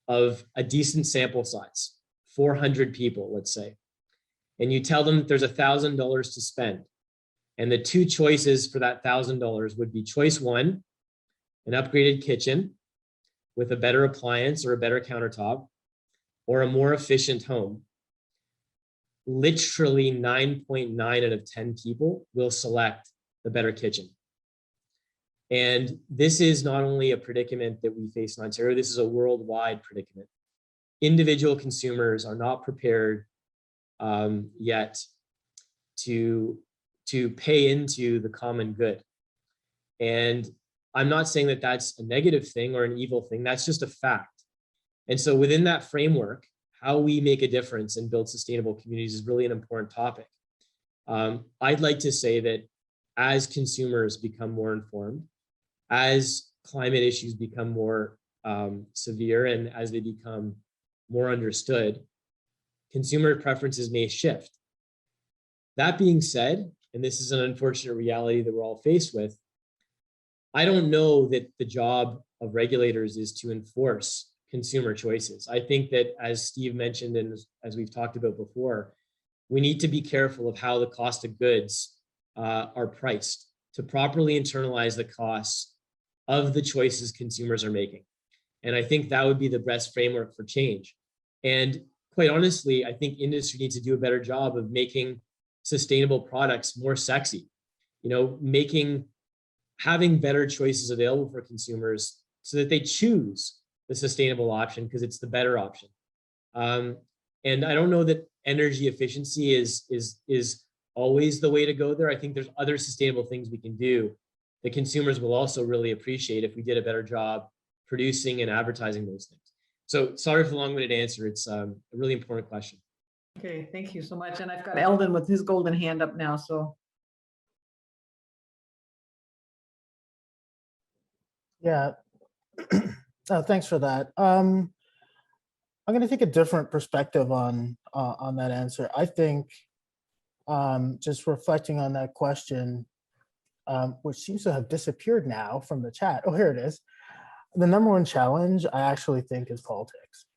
[SPEAKER 6] of a decent sample size, 400 people, let's say, and you tell them there's $1,000 to spend, and the two choices for that $1,000 would be choice one, an upgraded kitchen with a better appliance or a better countertop, or a more efficient home, literally 9.9 out of 10 people will select the better kitchen. And this is not only a predicament that we face in Ontario, this is a worldwide predicament. Individual consumers are not prepared yet to pay into the common good. And I'm not saying that that's a negative thing or an evil thing, that's just a fact. And so within that framework, how we make a difference and build sustainable communities is really an important topic. I'd like to say that as consumers become more informed, as climate issues become more severe, and as they become more understood, consumer preferences may shift. That being said, and this is an unfortunate reality that we're all faced with, I don't know that the job of regulators is to enforce consumer choices. I think that, as Steve mentioned, and as we've talked about before, we need to be careful of how the cost of goods are priced to properly internalize the costs of the choices consumers are making. And I think that would be the best framework for change. And quite honestly, I think industry needs to do a better job of making sustainable products more sexy, having better choices available for consumers so that they choose the sustainable option because it's the better option. And I don't know that energy efficiency is always the way to go there. I think there's other sustainable things we can do that consumers will also really appreciate if we did a better job producing and advertising those things. So sorry for the long-winded answer. It's a really important question.
[SPEAKER 2] Okay, thank you so much. And I've got Eldon with his golden hand up now, so.
[SPEAKER 4] Yeah, thanks for that. I'm going to take a different perspective on that answer. I think just reflecting on that question, which seems to have disappeared now from the chat. Oh, here it is. The number one challenge I actually think is politics.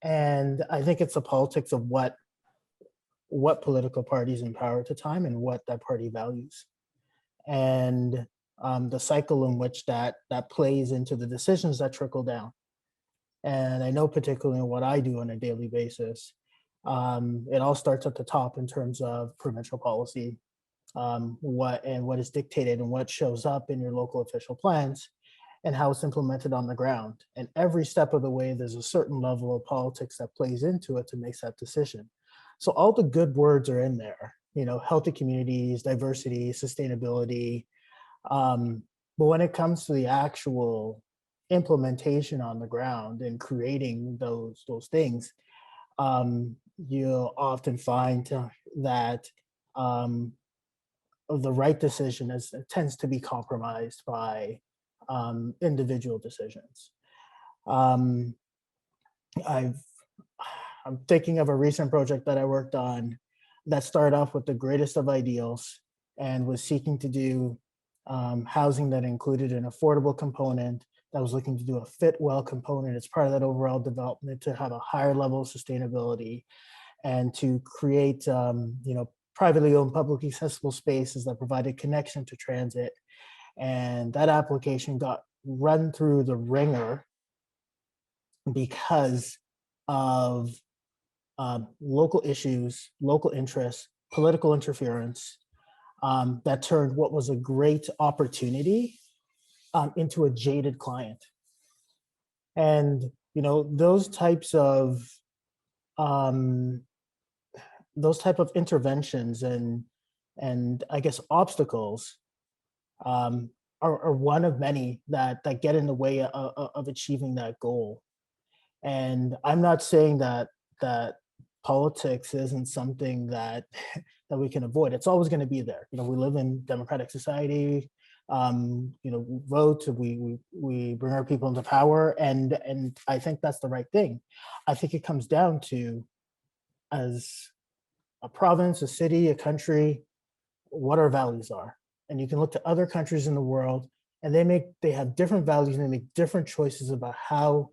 [SPEAKER 4] And I think it's the politics of what political parties in power at the time and what that party values. And the cycle in which that plays into the decisions that trickle down. And I know particularly in what I do on a daily basis, it all starts at the top in terms of provincial policy, what is dictated and what shows up in your local official plans and how it's implemented on the ground. And every step of the way, there's a certain level of politics that plays into it to make that decision. So all the good words are in there, healthy communities, diversity, sustainability. But when it comes to the actual implementation on the ground and creating those things, you'll often find that the right decision tends to be compromised by individual decisions. I'm thinking of a recent project that I worked on that started off with the greatest of ideals and was seeking to do housing that included an affordable component, that was looking to do a fit well component as part of that overall development to have a higher level of sustainability and to create privately owned publicly accessible spaces that provided connection to transit. And that application got run through the ringer because of local issues, local interests, political interference, that turned what was a great opportunity into a jaded client. And those type of interventions and I guess obstacles are one of many that get in the way of achieving that goal. And I'm not saying that politics isn't something that we can avoid. It's always going to be there. We live in democratic society. We vote, we bring our people into power, and I think that's the right thing. I think it comes down to, as a province, a city, a country, what our values are. And you can look to other countries in the world, and they have different values, and they make different choices about how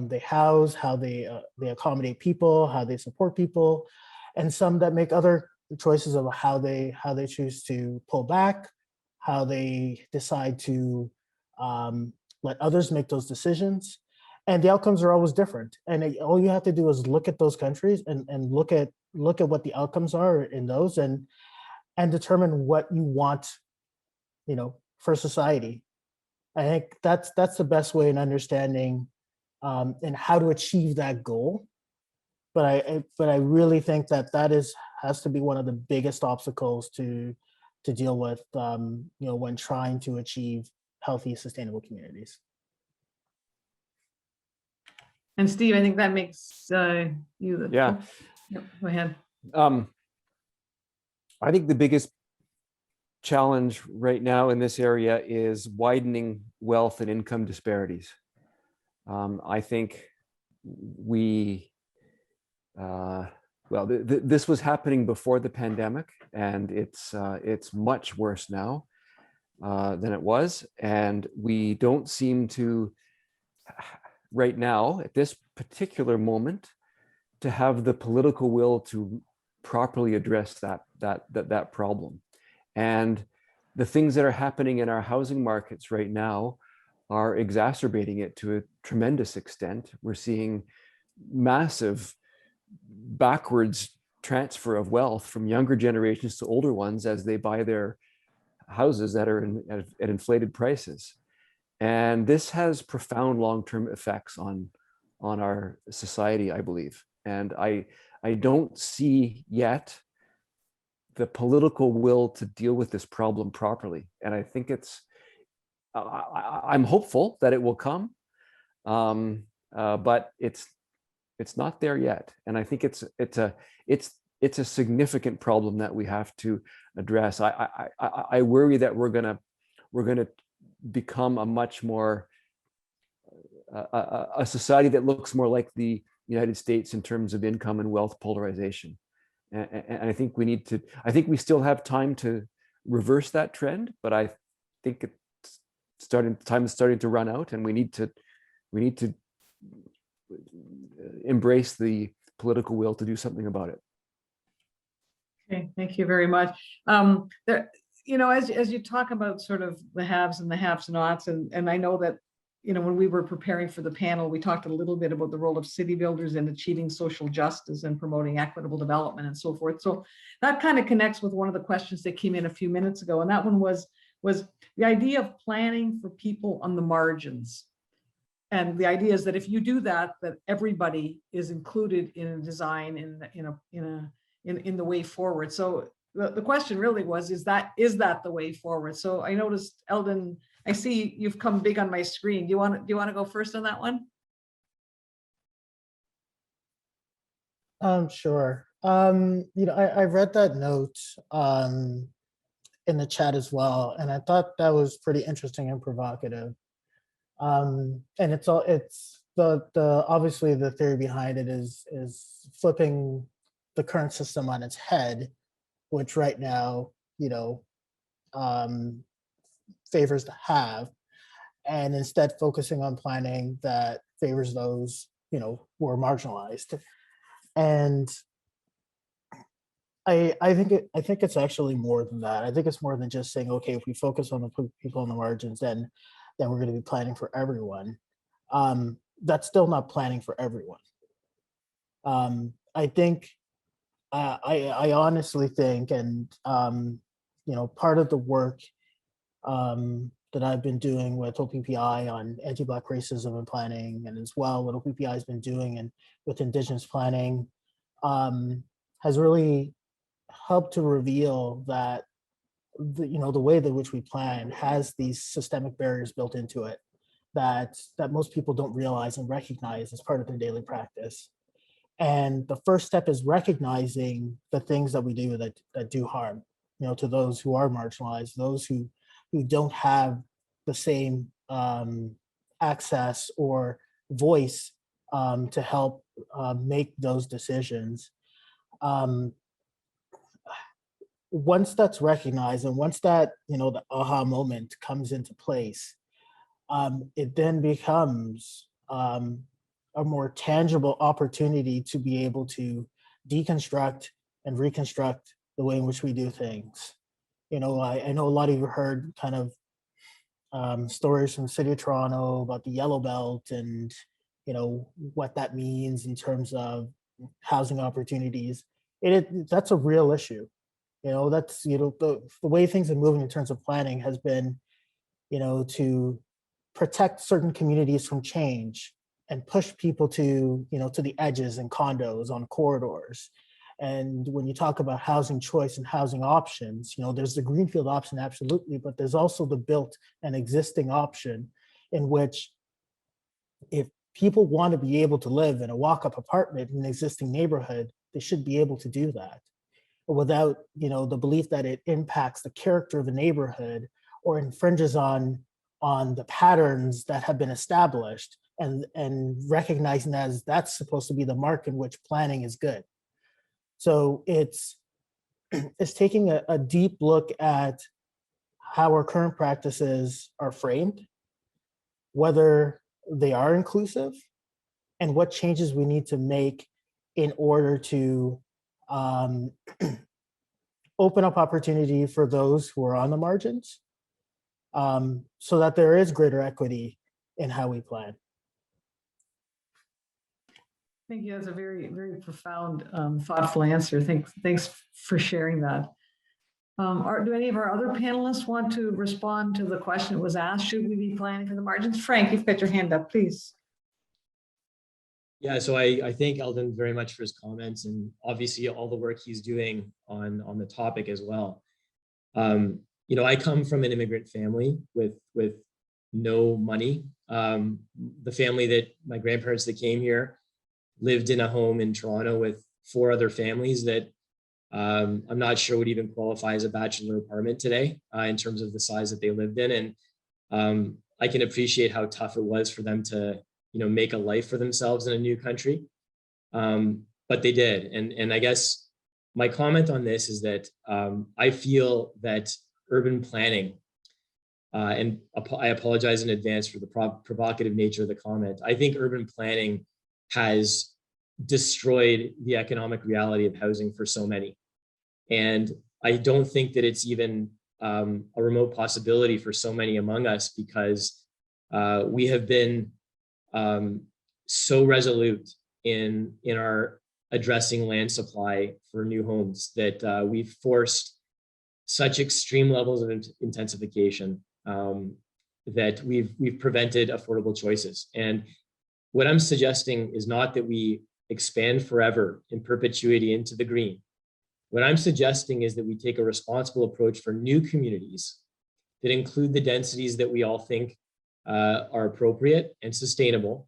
[SPEAKER 4] they house, how they accommodate people, how they support people, and some that make other choices of how they choose to pull back, how they decide to let others make those decisions. And the outcomes are always different. And all you have to do is look at those countries and look at what the outcomes are in those and determine what you want, for society. I think that's the best way in understanding and how to achieve that goal. But I really think that has to be one of the biggest obstacles to deal with, when trying to achieve healthy, sustainable communities.
[SPEAKER 2] And Steve, I think that makes you the.
[SPEAKER 3] Yeah.
[SPEAKER 2] Yep, go ahead.
[SPEAKER 3] I think the biggest challenge right now in this area is widening wealth and income disparities. I think this was happening before the pandemic, and it's much worse now than it was. And we don't seem to right now at this particular moment to have the political will to properly address that problem. And the things that are happening in our housing markets right now are exacerbating it to a tremendous extent. We're seeing massive backwards transfer of wealth from younger generations to older ones as they buy their houses that are at inflated prices. And this has profound long-term effects on our society, I believe. And I don't see yet the political will to deal with this problem properly. And I think I'm hopeful that it will come, but it's not there yet. And I think it's a significant problem that we have to address. I worry that we're gonna become a much more a society that looks more like the United States in terms of income and wealth polarization. And I think we still have time to reverse that trend, but I think time is starting to run out, and we need to embrace the political will to do something about it.
[SPEAKER 2] Okay, thank you very much. As you talk about sort of the haves and the have-nots, and I know that, when we were preparing for the panel, we talked a little bit about the role of city builders in achieving social justice and promoting equitable development and so forth. So that kind of connects with one of the questions that came in a few minutes ago. And that one was the idea of planning for people on the margins. And the idea is that if you do that, that everybody is included in a design in the way forward. So the question really was, is that the way forward? So I noticed, Eldon, I see you've come big on my screen. Do you want to go first on that one?
[SPEAKER 4] Sure. I read that note in the chat as well, and I thought that was pretty interesting and provocative. And it's the obviously the theory behind it is flipping the current system on its head, which right now, favors the have, and instead focusing on planning that favors those, who are marginalized. And I think it's actually more than that. I think it's more than just saying, okay, if we focus on the people on the margins, then we're going to be planning for everyone. That's still not planning for everyone. I think I honestly think, and part of the work that I've been doing with OPPI on anti-Black racism and planning, and as well what OPPI has been doing and with Indigenous planning, has really helped to reveal that the way in which we plan has these systemic barriers built into it that most people don't realize and recognize as part of their daily practice. And the first step is recognizing the things that we do that do harm, to those who are marginalized, those who don't have the same access or voice to help make those decisions. Once that's recognized, and once that, the aha moment comes into place, it then becomes a more tangible opportunity to be able to deconstruct and reconstruct the way in which we do things. I know a lot of you heard kind of stories from the city of Toronto about the Yellow Belt and, what that means in terms of housing opportunities. That's a real issue. That's, the way things are moving in terms of planning has been, to protect certain communities from change and push people to, to the edges and condos on corridors. And when you talk about housing choice and housing options, there's the greenfield option, absolutely, but there's also the built and existing option in which if people want to be able to live in a walk-up apartment in an existing neighborhood, they should be able to do that without, the belief that it impacts the character of the neighborhood or infringes on the patterns that have been established, and recognizing as that's supposed to be the mark in which planning is good. So it's taking a deep look at how our current practices are framed, whether they are inclusive, and what changes we need to make in order to um, open up opportunity for those who are on the margins, so that there is greater equity in how we plan.
[SPEAKER 2] Thank you. That's a very, very profound, thoughtful answer. Thanks for sharing that. Do any of our other panelists want to respond to the question that was asked? Should we be planning for the margins? Frank, you've got your hand up, please.
[SPEAKER 6] Yeah, so I thank Eldon very much for his comments and obviously all the work he's doing on the topic as well. You know, I come from an immigrant family with no money. The family that my grandparents that came here lived in a home in Toronto with 4 other families that I'm not sure would even qualify as a bachelor apartment today in terms of the size that they lived in. And I can appreciate how tough it was for them to, you know, make a life for themselves in a new country. But they did. And I guess my comment on this is that I feel that urban planning, and I apologize in advance for the provocative nature of the comment. I think urban planning has destroyed the economic reality of housing for so many. And I don't think that it's even a remote possibility for so many among us, because we have been so resolute in our addressing land supply for new homes that we've forced such extreme levels of intensification that we've prevented affordable choices. And what I'm suggesting is not that we expand forever in perpetuity into the green. What I'm suggesting is that we take a responsible approach for new communities that include the densities that we all think are appropriate and sustainable,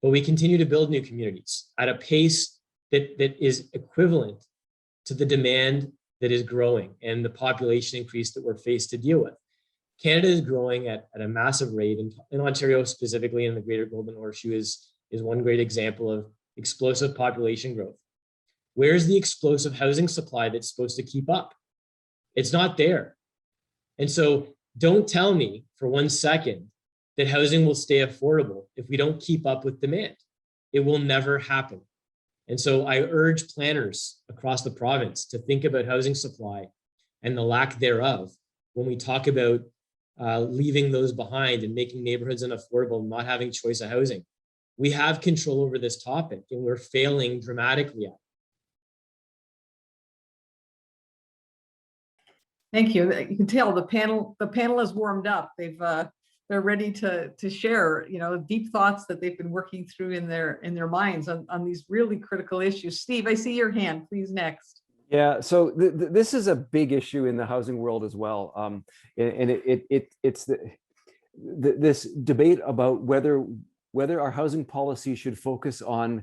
[SPEAKER 6] but we continue to build new communities at a pace that is equivalent to the demand that is growing and the population increase that we're faced to deal with. Canada is growing at a massive rate, and in Ontario specifically, in the Greater Golden Horseshoe is one great example of explosive population growth. Where's the explosive housing supply that's supposed to keep up? It's not there. And so don't tell me for 1 second that housing will stay affordable if we don't keep up with demand. It will never happen. And so I urge planners across the province to think about housing supply and the lack thereof when we talk about leaving those behind and making neighborhoods unaffordable, not having choice of housing. We have control over this topic and we're failing dramatically at it.
[SPEAKER 2] Thank you. You can tell the panel is warmed up. They're ready to share, you know, deep thoughts that they've been working through in their minds on these really critical issues. Steve, I see your hand. Please, next.
[SPEAKER 3] Yeah, so this is a big issue in the housing world as well, and it's this debate about whether our housing policy should focus on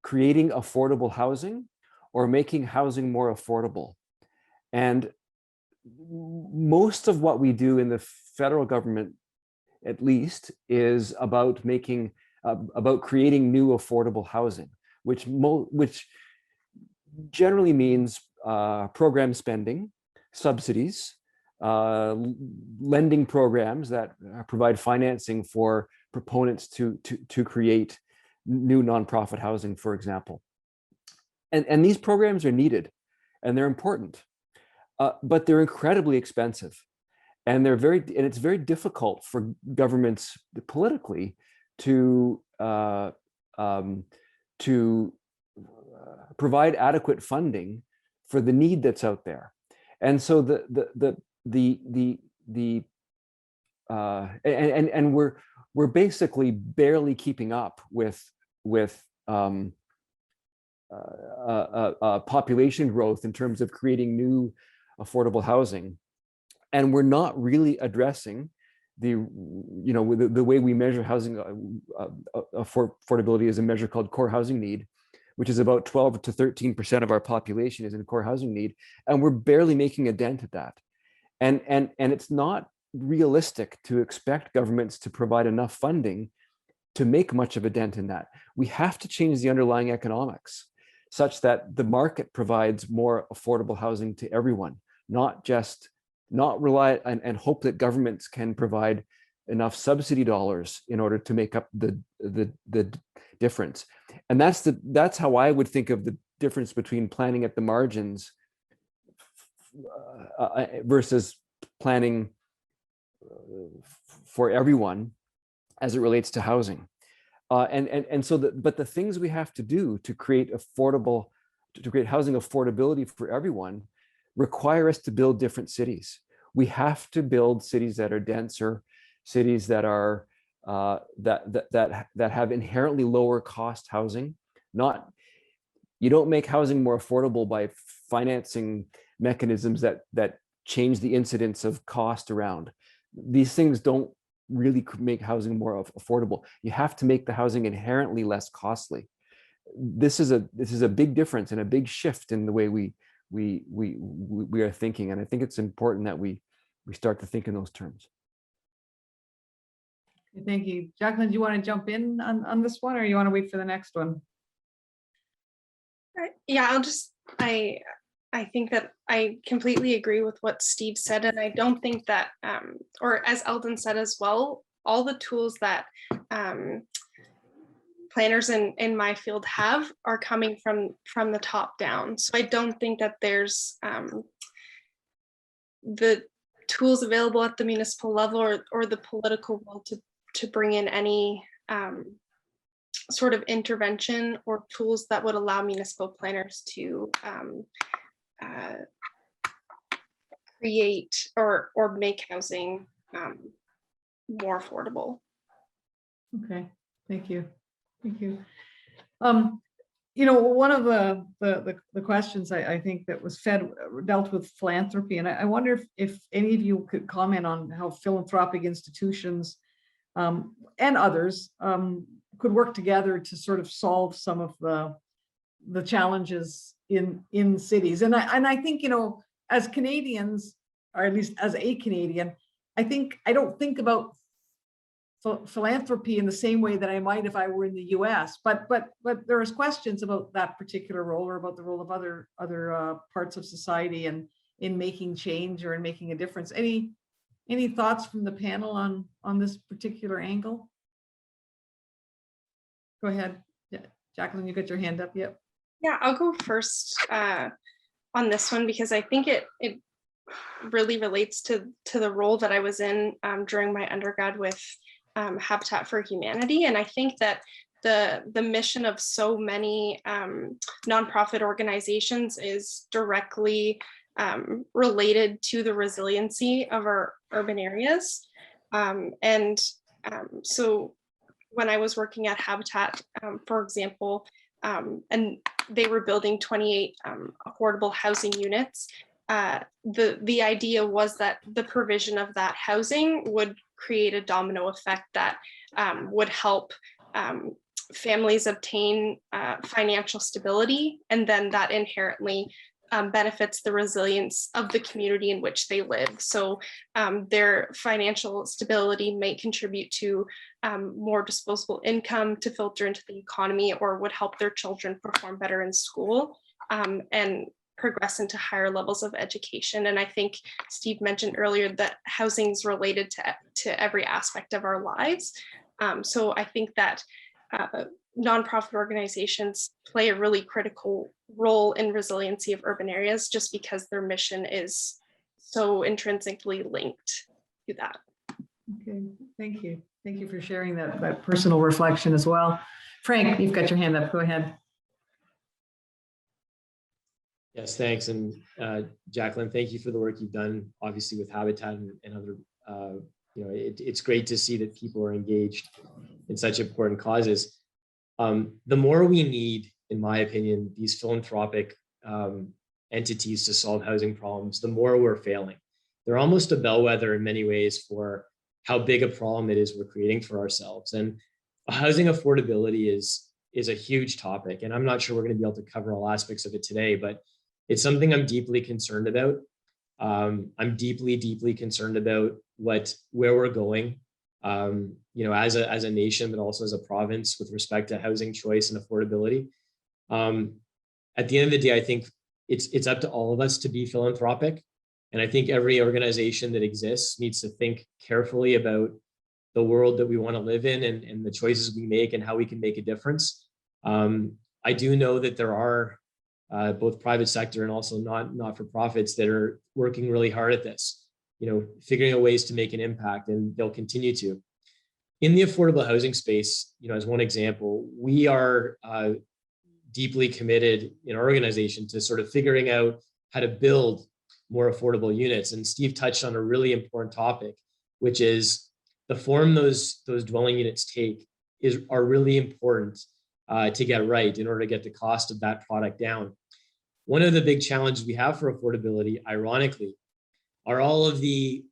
[SPEAKER 3] creating affordable housing or making housing more affordable. And most of what we do in the federal government, at least, is about creating new affordable housing, which generally means program spending, subsidies, lending programs that provide financing for proponents to create new nonprofit housing, for example. And these programs are needed and they're important, but they're incredibly expensive. And it's very difficult for governments politically to provide adequate funding for the need that's out there. And so we're basically barely keeping up with population growth in terms of creating new affordable housing. And we're not really addressing the way we measure housing affordability is a measure called core housing need, which is about 12 to 13% of our population is in core housing need. And we're barely making a dent at that. And it's not realistic to expect governments to provide enough funding to make much of a dent in that. We have to change the underlying economics such that the market provides more affordable housing to everyone, not rely and hope that governments can provide enough subsidy dollars in order to make up the difference. And that's how I would think of the difference between planning at the margins versus planning for everyone as it relates to housing. But the things we have to do to create housing affordability for everyone require us to build different cities. We have to build cities that are denser, cities that are that have inherently lower cost housing. You don't make housing more affordable by financing mechanisms that change the incidence of cost around. These things don't really make housing more affordable. You have to make the housing inherently less costly. This is a big difference and a big shift in the way we are thinking. And I think it's important that we start to think in those terms.
[SPEAKER 2] Thank you. Jacqueline, do you want to jump in on this one, or you want to wait for the next one?
[SPEAKER 5] Yeah, I think that I completely agree with what Steve said, and I don't think that, or as Eldon said as well, all the tools that planners in my field have are coming from the top down. So I don't think that there's the tools available at the municipal level or the political will to bring in any sort of intervention or tools that would allow municipal planners to create or make housing more affordable.
[SPEAKER 2] Okay, thank you. Thank you. You know, one of the questions I think that was dealt with philanthropy, and I wonder if any of you could comment on how philanthropic institutions and others could work together to sort of solve some of the challenges in cities. And I think, you know, as Canadians, or at least as a Canadian, I don't think about philanthropy in the same way that I might if I were in the US, but there's questions about that particular role, or about the role of other parts of society and in making change or in making a difference. Any thoughts from the panel on this particular angle? Go ahead. Yeah. Jacqueline, you got your hand up. Yep.
[SPEAKER 5] Yeah, I'll go first on this one, because I think it really relates to the role that I was in during my undergrad with Habitat for Humanity. And I think that the mission of so many nonprofit organizations is directly related to the resiliency of our urban areas. So when I was working at Habitat, for example, and they were building 28 affordable housing units, the idea was that the provision of that housing would create a domino effect that would help families obtain financial stability, and then that inherently benefits the resilience of the community in which they live. So their financial stability may contribute to more disposable income to filter into the economy, or would help their children perform better in school and progress into higher levels of education. And I think Steve mentioned earlier that housing is related to every aspect of our lives. So I think that nonprofit organizations play a really critical role in resiliency of urban areas, just because their mission is so intrinsically linked to that.
[SPEAKER 2] Okay, thank you. Thank you for sharing that personal reflection as well. Frank, you've got your hand up. Go ahead.
[SPEAKER 6] Yes, thanks. And Jacqueline, thank you for the work you've done, obviously with Habitat and other, it's great to see that people are engaged in such important causes. The more we need, in my opinion, these philanthropic entities to solve housing problems, the more we're failing. They're almost a bellwether in many ways for how big a problem it is we're creating for ourselves. And housing affordability is a huge topic, and I'm not sure we're going to be able to cover all aspects of it today, but it's something I'm deeply concerned about. I'm deeply, deeply concerned about where we're going, as a nation, but also as a province with respect to housing choice and affordability. At the end of the day, I think it's up to all of us to be philanthropic. And I think every organization that exists needs to think carefully about the world that we want to live in and the choices we make and how we can make a difference. I do know that there are both private sector and also not-for-profits that are working really hard at this, figuring out ways to make an impact, and they'll continue to. In the affordable housing space, as one example, we are deeply committed in our organization to sort of figuring out how to build more affordable units. And Steve touched on a really important topic, which is the form those dwelling units take are really important to get right in order to get the cost of that product down. One of the big challenges we have for affordability, ironically, are all of the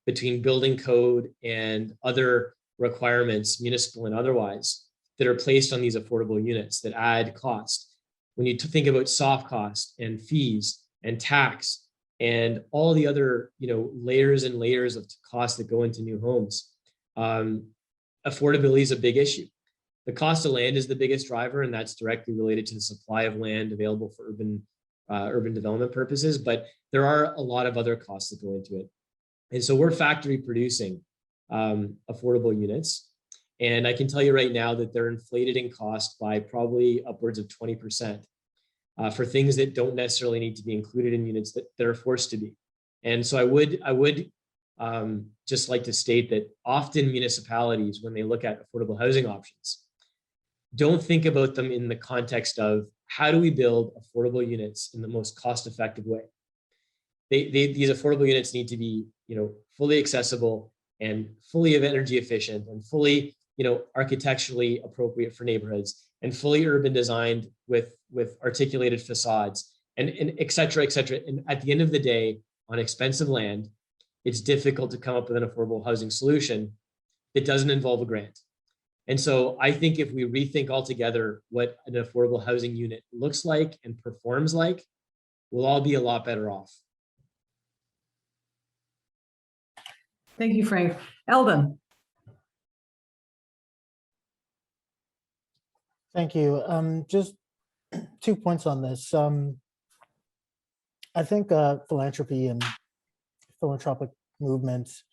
[SPEAKER 6] between building code and other requirements, municipal and otherwise, that are placed on these affordable units that add cost. When you think about soft cost and fees and tax and all the other layers and layers of costs that go into new homes, affordability is a big issue. The cost of land is the biggest driver, and that's directly related to the supply of land available for urban development purposes. But there are a lot of other costs that go into it. And so we're factory producing affordable units. And I can tell you right now that they're inflated in cost by probably upwards of 20% for things that don't necessarily need to be included in units that are forced to be. And so I would just like to state that often municipalities, when they look at affordable housing options, don't think about them in the context of how do we build affordable units in the most cost-effective way. These affordable units need to be, fully accessible and fully energy efficient and fully, architecturally appropriate for neighborhoods and fully urban designed with articulated facades and et cetera, et cetera. And at the end of the day, on expensive land, it's difficult to come up with an affordable housing solution that doesn't involve a grant. And so I think if we rethink altogether what an affordable housing unit looks like and performs like, we'll all be a lot better off.
[SPEAKER 2] Thank you, Frank. Eldon.
[SPEAKER 4] Thank you. Just 2 points on this. I think philanthropy and philanthropic movements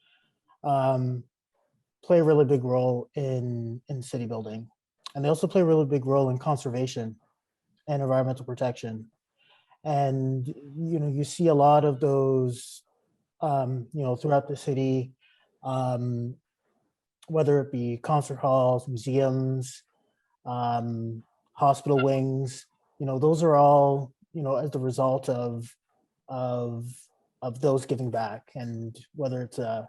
[SPEAKER 4] play a really big role in city building. And they also play a really big role in conservation and environmental protection. And, you see a lot of those, throughout the city, whether it be concert halls, museums, hospital wings, those are all, as the result of those giving back. And whether it's an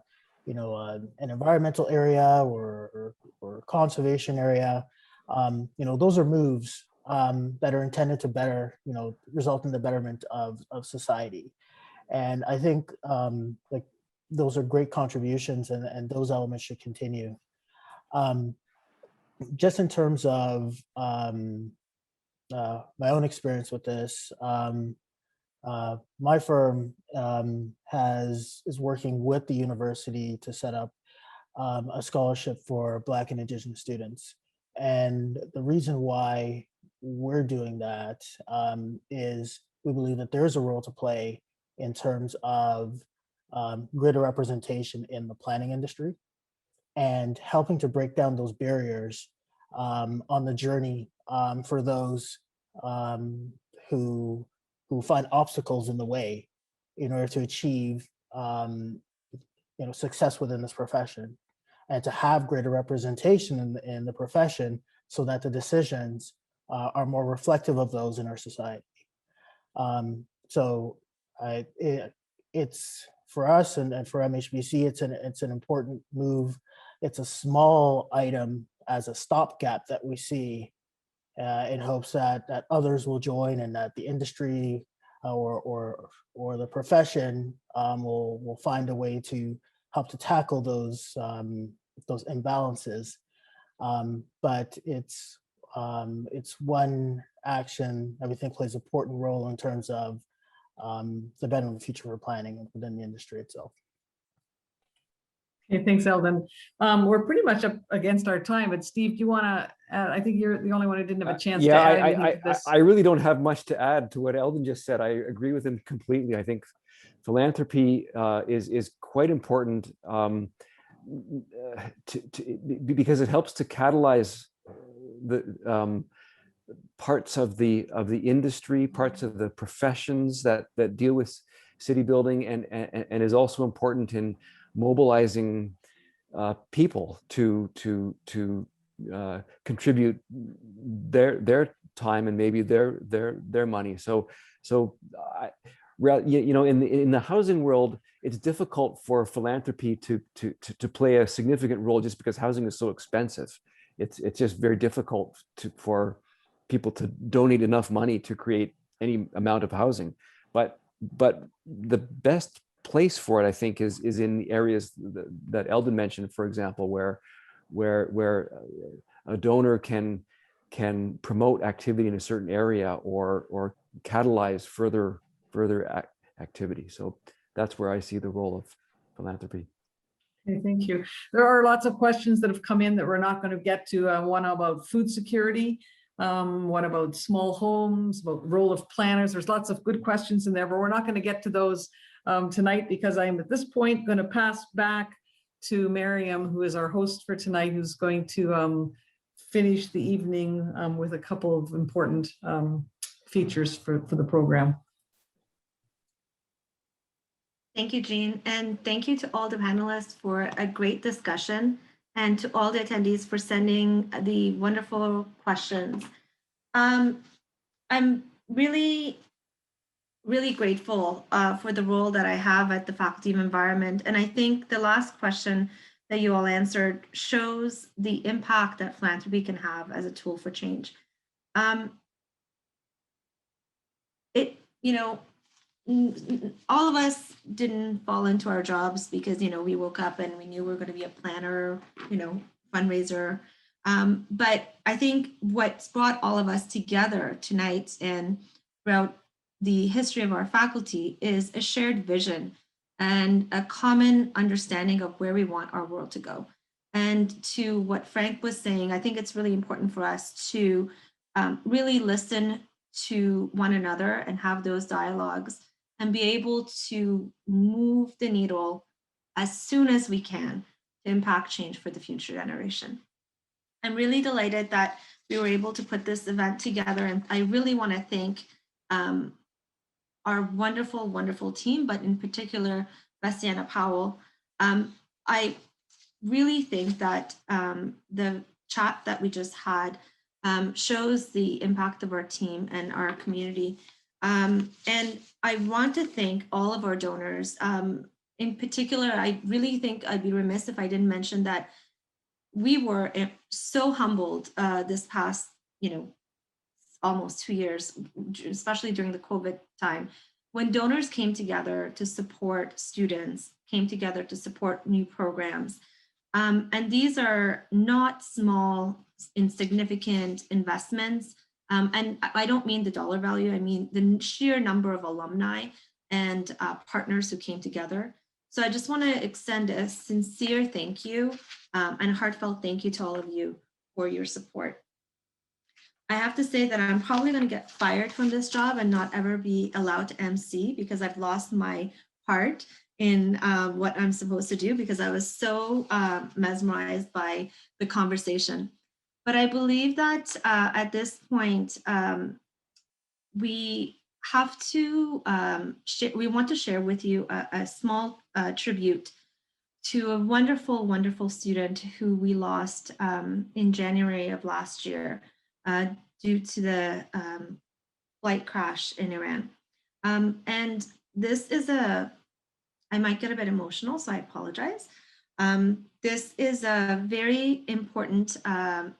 [SPEAKER 4] environmental area or conservation area, those are moves that are intended to better, result in the betterment of society. And I think those are great contributions, and those elements should continue. Just in terms of my own experience with this, my firm is working with the university to set up a scholarship for Black and Indigenous students. And the reason why we're doing that is we believe that there's a role to play in terms of greater representation in the planning industry and helping to break down those barriers on the journey for those who find obstacles in the way in order to achieve success within this profession, and to have greater representation in the profession so that the decisions are more reflective of those in our society. So it's for us and for MHBC, it's an important move. It's a small item as a stopgap that we see in hopes that others will join and that the industry or the profession will find a way to help to tackle those imbalances. But it's one action that we think plays an important role in terms of the better of the future for planning within the industry itself.
[SPEAKER 2] Okay, thanks, Eldon. We're pretty much up against our time, but Steve, do you want to I think you're the only one who didn't have a chance to add anything to this.
[SPEAKER 3] I really don't have much to add to what Eldon just said. I agree with him completely. I think philanthropy is quite important. because it helps to catalyze the parts of the industry, parts of the professions that deal with city building, and is also important in mobilizing people to contribute their time and maybe their money. So in the housing world, it's difficult for philanthropy to play a significant role just because housing is so expensive. It's just very difficult for people to donate enough money to create any amount of housing. But the best place for it, I think, is in the areas that Eldon mentioned, for example, where a donor can promote activity in a certain area or catalyze further activity. So that's where I see the role of philanthropy.
[SPEAKER 2] Okay, thank you. There are lots of questions that have come in that we're not going to get to. One about food security, one about small homes, about role of planners. There's lots of good questions in there, but we're not going to get to those tonight, because I'm at this point going to pass back to Miriam, who is our host for tonight, who's going to finish the evening with a couple of important features for the program.
[SPEAKER 1] Thank you, Jean, and thank you to all the panelists for a great discussion, and to all the attendees for sending the wonderful questions. I'm really grateful for the role that I have at the Faculty of Environment, and I think the last question that you all answered shows the impact that philanthropy can have as a tool for change. All of us didn't fall into our jobs because, we woke up and we knew we were going to be a planner, fundraiser. But I think what's brought all of us together tonight and throughout the history of our faculty is a shared vision and a common understanding of where we want our world to go. And to what Frank was saying, I think it's really important for us to really listen to one another and have those dialogues and be able to move the needle as soon as we can to impact change for the future generation. I'm really delighted that we were able to put this event together, and I really want to thank our wonderful, wonderful team, but in particular, Bastiana Powell. I really think that the chat that we just had shows the impact of our team and our community. And I want to thank all of our donors. In particular, I really think I'd be remiss if I didn't mention that we were so humbled this past, almost 2 years, especially during the COVID time, when donors came together to support students, came together to support new programs. And these are not small, insignificant investments. And I don't mean the dollar value, I mean the sheer number of alumni and partners who came together. So I just want to extend a sincere thank you and a heartfelt thank you to all of you for your support. I have to say that I'm probably going to get fired from this job and not ever be allowed to MC because I've lost my heart in what I'm supposed to do because I was so mesmerized by the conversation. But I believe that at this point, we have to, we want to share with you a small tribute to a wonderful, wonderful student who we lost in January of last year due to the flight crash in Iran. And this is I might get a bit emotional, so I apologize. This is a very important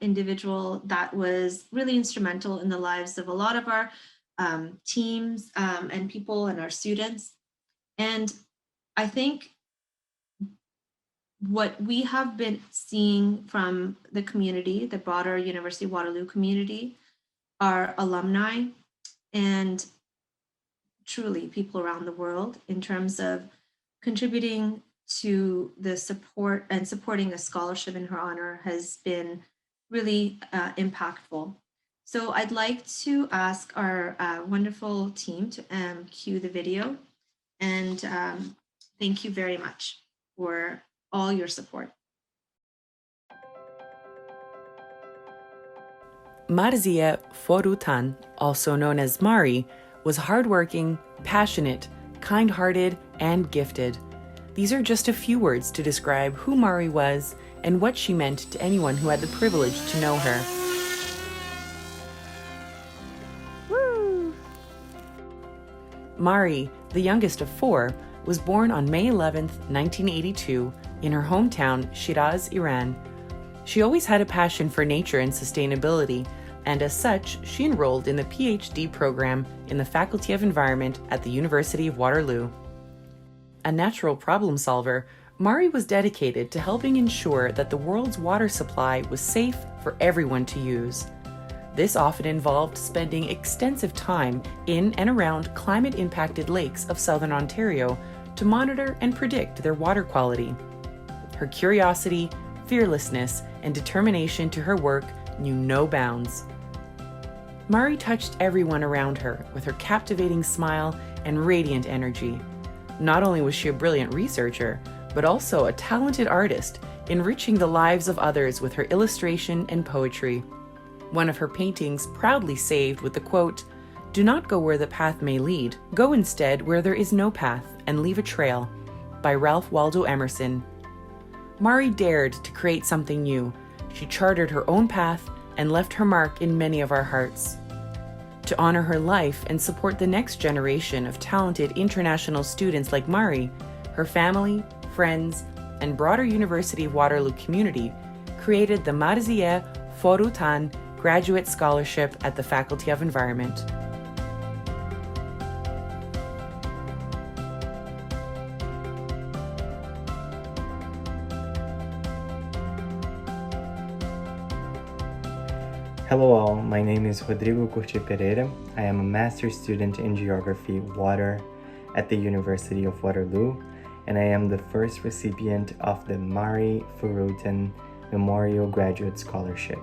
[SPEAKER 1] individual that was really instrumental in the lives of a lot of our teams and people and our students. And I think what we have been seeing from the community, the broader University of Waterloo community, our alumni, and truly people around the world in terms of contributing to the support and supporting a scholarship in her honor has been really impactful. So I'd like to ask our wonderful team to cue the video, and thank you very much for all your support.
[SPEAKER 7] Marzia Forutan, also known as Mari, was hardworking, passionate, kind-hearted, and gifted. These are just a few words to describe who Mari was and what she meant to anyone who had the privilege to know her. Woo! Mari, the youngest of four, was born on May 11, 1982, in her hometown, Shiraz, Iran. She always had a passion for nature and sustainability, and as such, she enrolled in the PhD program in the Faculty of Environment at the University of Waterloo. A natural problem solver, Mari was dedicated to helping ensure that the world's water supply was safe for everyone to use. This often involved spending extensive time in and around climate-impacted lakes of southern Ontario to monitor and predict their water quality. Her curiosity, fearlessness, and determination to her work knew no bounds. Mari touched everyone around her with her captivating smile and radiant energy. Not only was she a brilliant researcher, but also a talented artist, enriching the lives of others with her illustration and poetry. One of her paintings proudly saved with the quote, "Do not go where the path may lead. Go instead where there is no path and leave a trail," by Ralph Waldo Emerson. Mari dared to create something new. She charted her own path and left her mark in many of our hearts. To honor her life and support the next generation of talented international students like Mari, her family, friends, and broader University of Waterloo community created the Marzia Forutan Graduate Scholarship at the Faculty of Environment.
[SPEAKER 8] Hello all, my name is Rodrigo Curti Pereira. I am a master's student in Geography Water at the University of Waterloo, and I am the first recipient of the Mari Forutan Memorial Graduate Scholarship.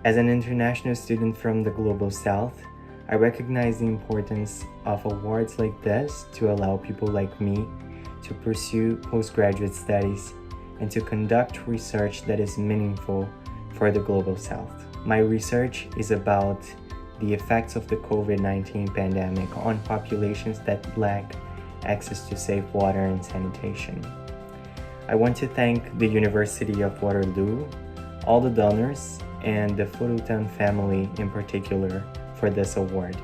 [SPEAKER 8] As an international student from the Global South, I recognize the importance of awards like this to allow people like me to pursue postgraduate studies and to conduct research that is meaningful for the Global South. My research is about the effects of the COVID-19 pandemic on populations that lack access to safe water and sanitation. I want to thank the University of Waterloo, all the donors, and the Forutan family in particular for this award.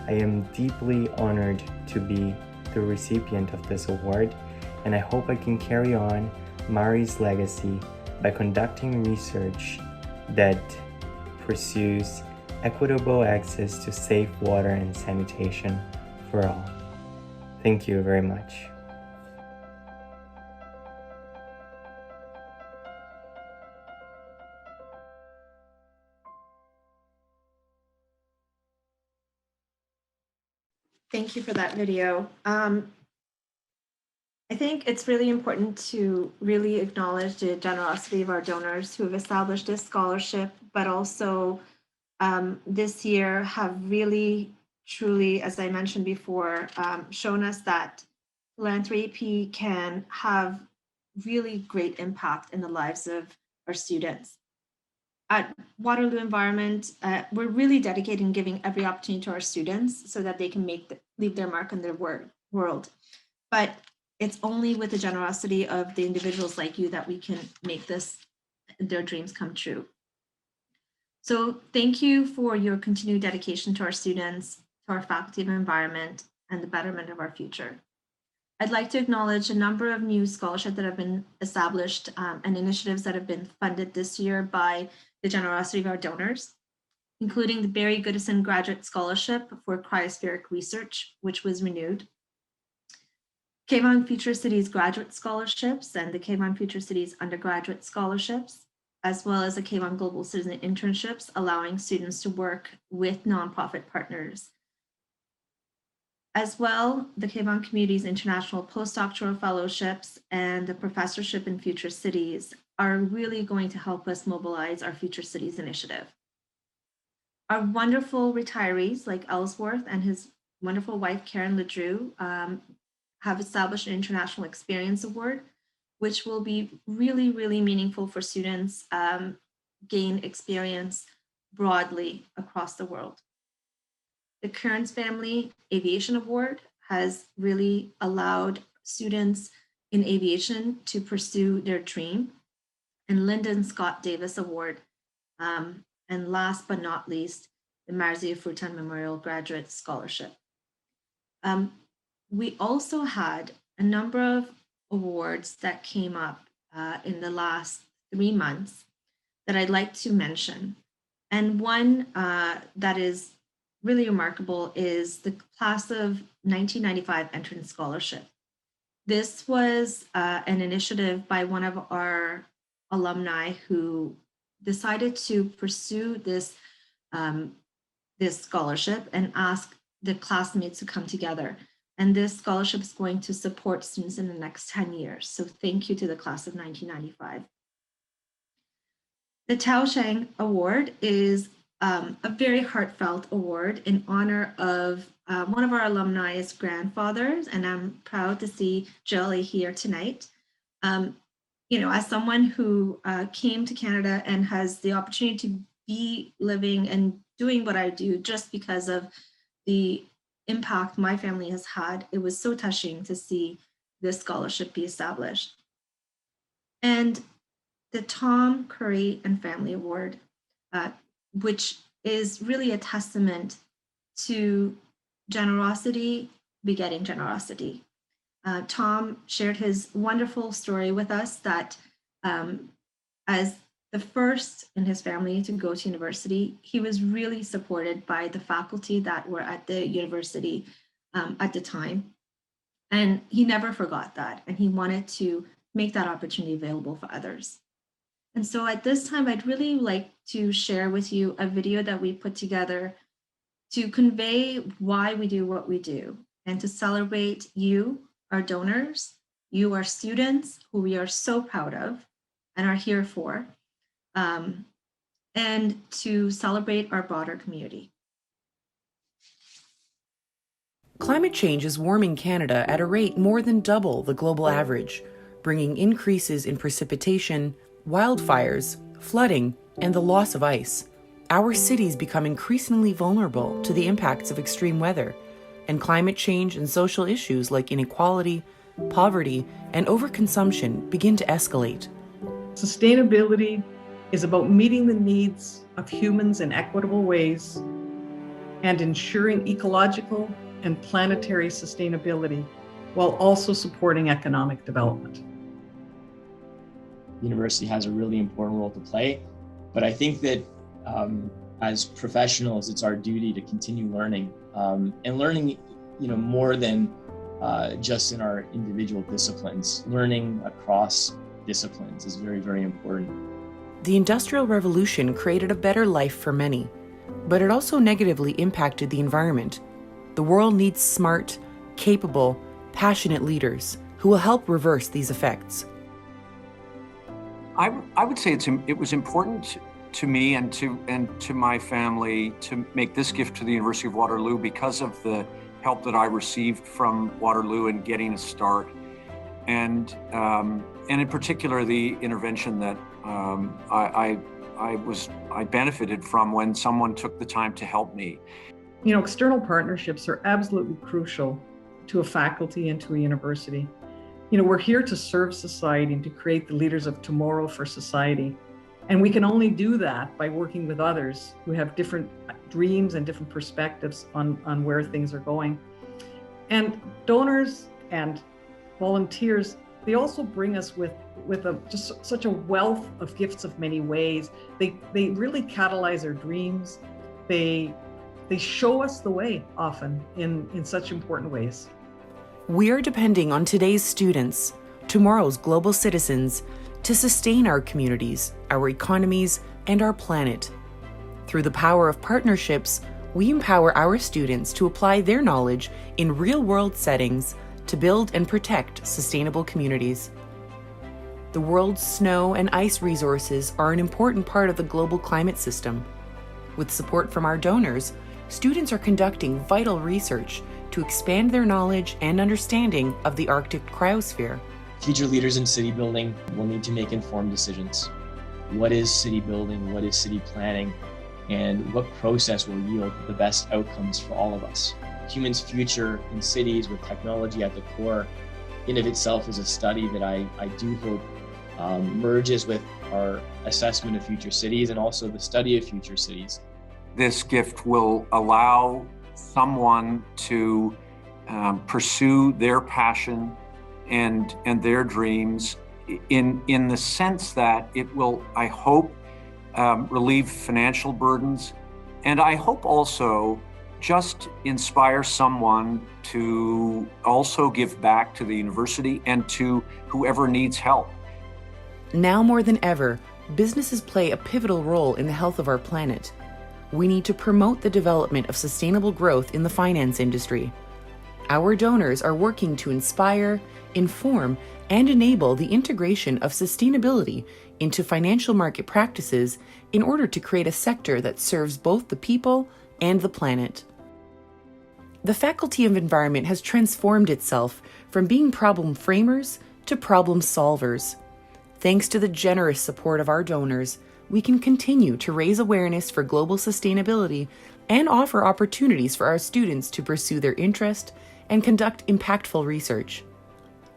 [SPEAKER 8] I am deeply honored to be the recipient of this award, and I hope I can carry on Mari's legacy by conducting research that pursues equitable access to safe water and sanitation for all. Thank you very much.
[SPEAKER 1] Thank you for that video. I think it's really important to really acknowledge the generosity of our donors who have established this scholarship, but also this year have really, truly, as I mentioned before, shown us that philanthropy can have really great impact in the lives of our students. At Waterloo Environment, we're really dedicated in giving every opportunity to our students so that they can leave their mark on their world. But it's only with the generosity of the individuals like you that we can make their dreams come true. So thank you for your continued dedication to our students, to our Faculty of Environment, and the betterment of our future. I'd like to acknowledge a number of new scholarships that have been established and initiatives that have been funded this year by the generosity of our donors, including the Barry Goodison Graduate Scholarship for Cryospheric Research, which was renewed, K-Von Future Cities Graduate Scholarships and the K-Von Future Cities Undergraduate Scholarships, as well as the K-Von Global Citizen Internships, allowing students to work with nonprofit partners. As well, the K-Von Community's International Postdoctoral Fellowships and the Professorship in Future Cities are really going to help us mobilize our Future Cities initiative. Our wonderful retirees like Ellsworth and his wonderful wife, Karen Ledrew, have established an International Experience Award, which will be really, really meaningful for students, gain experience broadly across the world. The Kearns Family Aviation Award has really allowed students in aviation to pursue their dream, and Lyndon Scott Davis Award, and last but not least, the Marzia Frutan Memorial Graduate Scholarship. We also had a number of awards that came up in the last 3 months that I'd like to mention. And one that is really remarkable is the class of 1995 Entrance Scholarship. This was an initiative by one of our alumni who decided to pursue this, this scholarship and ask the classmates to come together. And this scholarship is going to support students in the next 10 years. So thank you to the class of 1995. The Tao Shang Award is a very heartfelt award in honor of one of our alumni's grandfathers, and I'm proud to see Jelly here tonight. You know, as someone who came to Canada and has the opportunity to be living and doing what I do just because of the impact my family has had, it was so touching to see this scholarship be established. And the Tom Curry and Family Award, which is really a testament to generosity begetting generosity. Tom shared his wonderful story with us that as the first in his family to go to university, he was really supported by the faculty that were at the university at the time. And he never forgot that, and he wanted to make that opportunity available for others. And so at this time, I'd really like to share with you a video that we put together to convey why we do what we do and to celebrate you, our donors, you, our students, who we are so proud of and are here for, and to celebrate our broader community.
[SPEAKER 7] Climate change is warming Canada at a rate more than double the global average, bringing increases in precipitation, wildfires, flooding, and the loss of ice. Our cities become increasingly vulnerable to the impacts of extreme weather, and climate change and social issues like inequality, poverty, and overconsumption begin to escalate.
[SPEAKER 2] Sustainability is about meeting the needs of humans in equitable ways and ensuring ecological and planetary sustainability while also supporting economic development.
[SPEAKER 6] University has a really important role to play, but I think that as professionals, it's our duty to continue learning and learning, more than just in our individual disciplines. Learning across disciplines is very, very important.
[SPEAKER 7] The Industrial Revolution created a better life for many, but it also negatively impacted the environment. The world needs smart, capable, passionate leaders who will help reverse these effects.
[SPEAKER 9] I would say it was important to me and to my family to make this gift to the University of Waterloo because of the help that I received from Waterloo in getting a start, and in particular the intervention that I benefited from when someone took the time to help me.
[SPEAKER 2] External partnerships are absolutely crucial to a faculty and to a university. We're here to serve society and to create the leaders of tomorrow for society. And we can only do that by working with others who have different dreams and different perspectives on where things are going. And donors and volunteers, they also bring us with just such a wealth of gifts of many ways. They really catalyze our dreams. They show us the way often in such important ways.
[SPEAKER 7] We are depending on today's students, tomorrow's global citizens, to sustain our communities, our economies, and our planet. Through the power of partnerships, we empower our students to apply their knowledge in real-world settings to build and protect sustainable communities. The world's snow and ice resources are an important part of the global climate system. With support from our donors, students are conducting vital research to expand their knowledge and understanding of the Arctic cryosphere.
[SPEAKER 6] Future leaders in city building will need to make informed decisions. What is city building? What is city planning? and what process will yield the best outcomes for all of us. Humans' future in cities with technology at the core in of itself is a study that I do hope merges with our assessment of future cities and also the study of future cities.
[SPEAKER 9] This gift will allow someone to pursue their passion and their dreams in the sense that it will, I hope, relieve financial burdens, and I hope also just inspire someone to also give back to the university and to whoever needs help.
[SPEAKER 7] Now more than ever, businesses play a pivotal role in the health of our planet. We need to promote the development of sustainable growth in the finance industry. Our donors are working to inspire, inform, and enable the integration of sustainability into financial market practices in order to create a sector that serves both the people and the planet. The Faculty of Environment has transformed itself from being problem framers to problem solvers. Thanks to the generous support of our donors, we can continue to raise awareness for global sustainability and offer opportunities for our students to pursue their interest and conduct impactful research.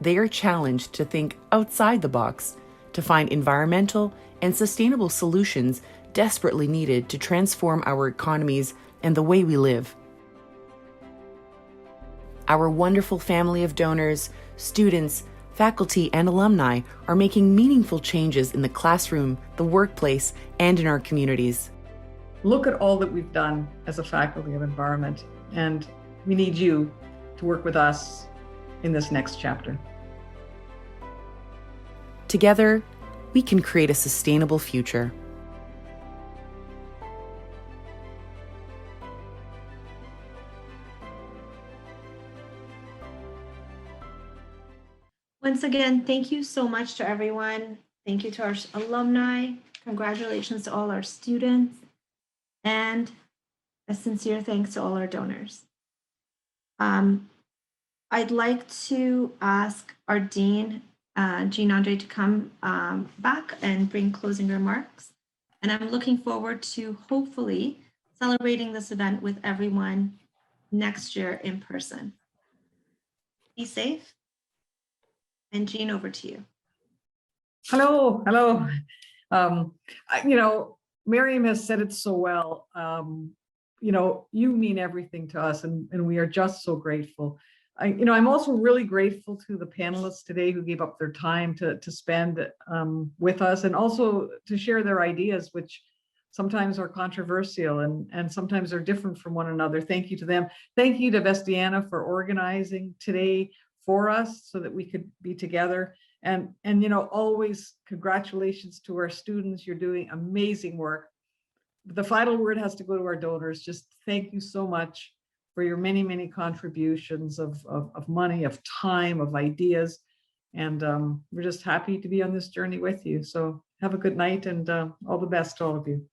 [SPEAKER 7] They are challenged to think outside the box, to find environmental and sustainable solutions desperately needed to transform our economies and the way we live. Our wonderful family of donors, students, faculty, and alumni are making meaningful changes in the classroom, the workplace, and in our communities.
[SPEAKER 2] Look at all that we've done as a Faculty of Environment, and we need you to work with us in this next chapter.
[SPEAKER 7] Together, we can create a sustainable future.
[SPEAKER 1] Once again, thank you so much to everyone. Thank you to our alumni. Congratulations to all our students. And a sincere thanks to all our donors. I'd like to ask our Dean, Jean Andre, to come back and bring closing remarks. And I'm looking forward to hopefully celebrating this event with everyone next year in person. Be safe. And Jean, over to you.
[SPEAKER 2] Hello. Miriam has said it so well. You mean everything to us, and we are just so grateful. I'm also really grateful to the panelists today who gave up their time to spend with us and also to share their ideas, which sometimes are controversial and sometimes are different from one another. Thank you to them. Thank you to Vestiana for organizing today for us so that we could be together. And always congratulations to our students. You're doing amazing work. The final word has to go to our donors. Just thank you so much for your many, many contributions of money, of time, of ideas. And we're just happy to be on this journey with you. So have a good night and all the best to all of you.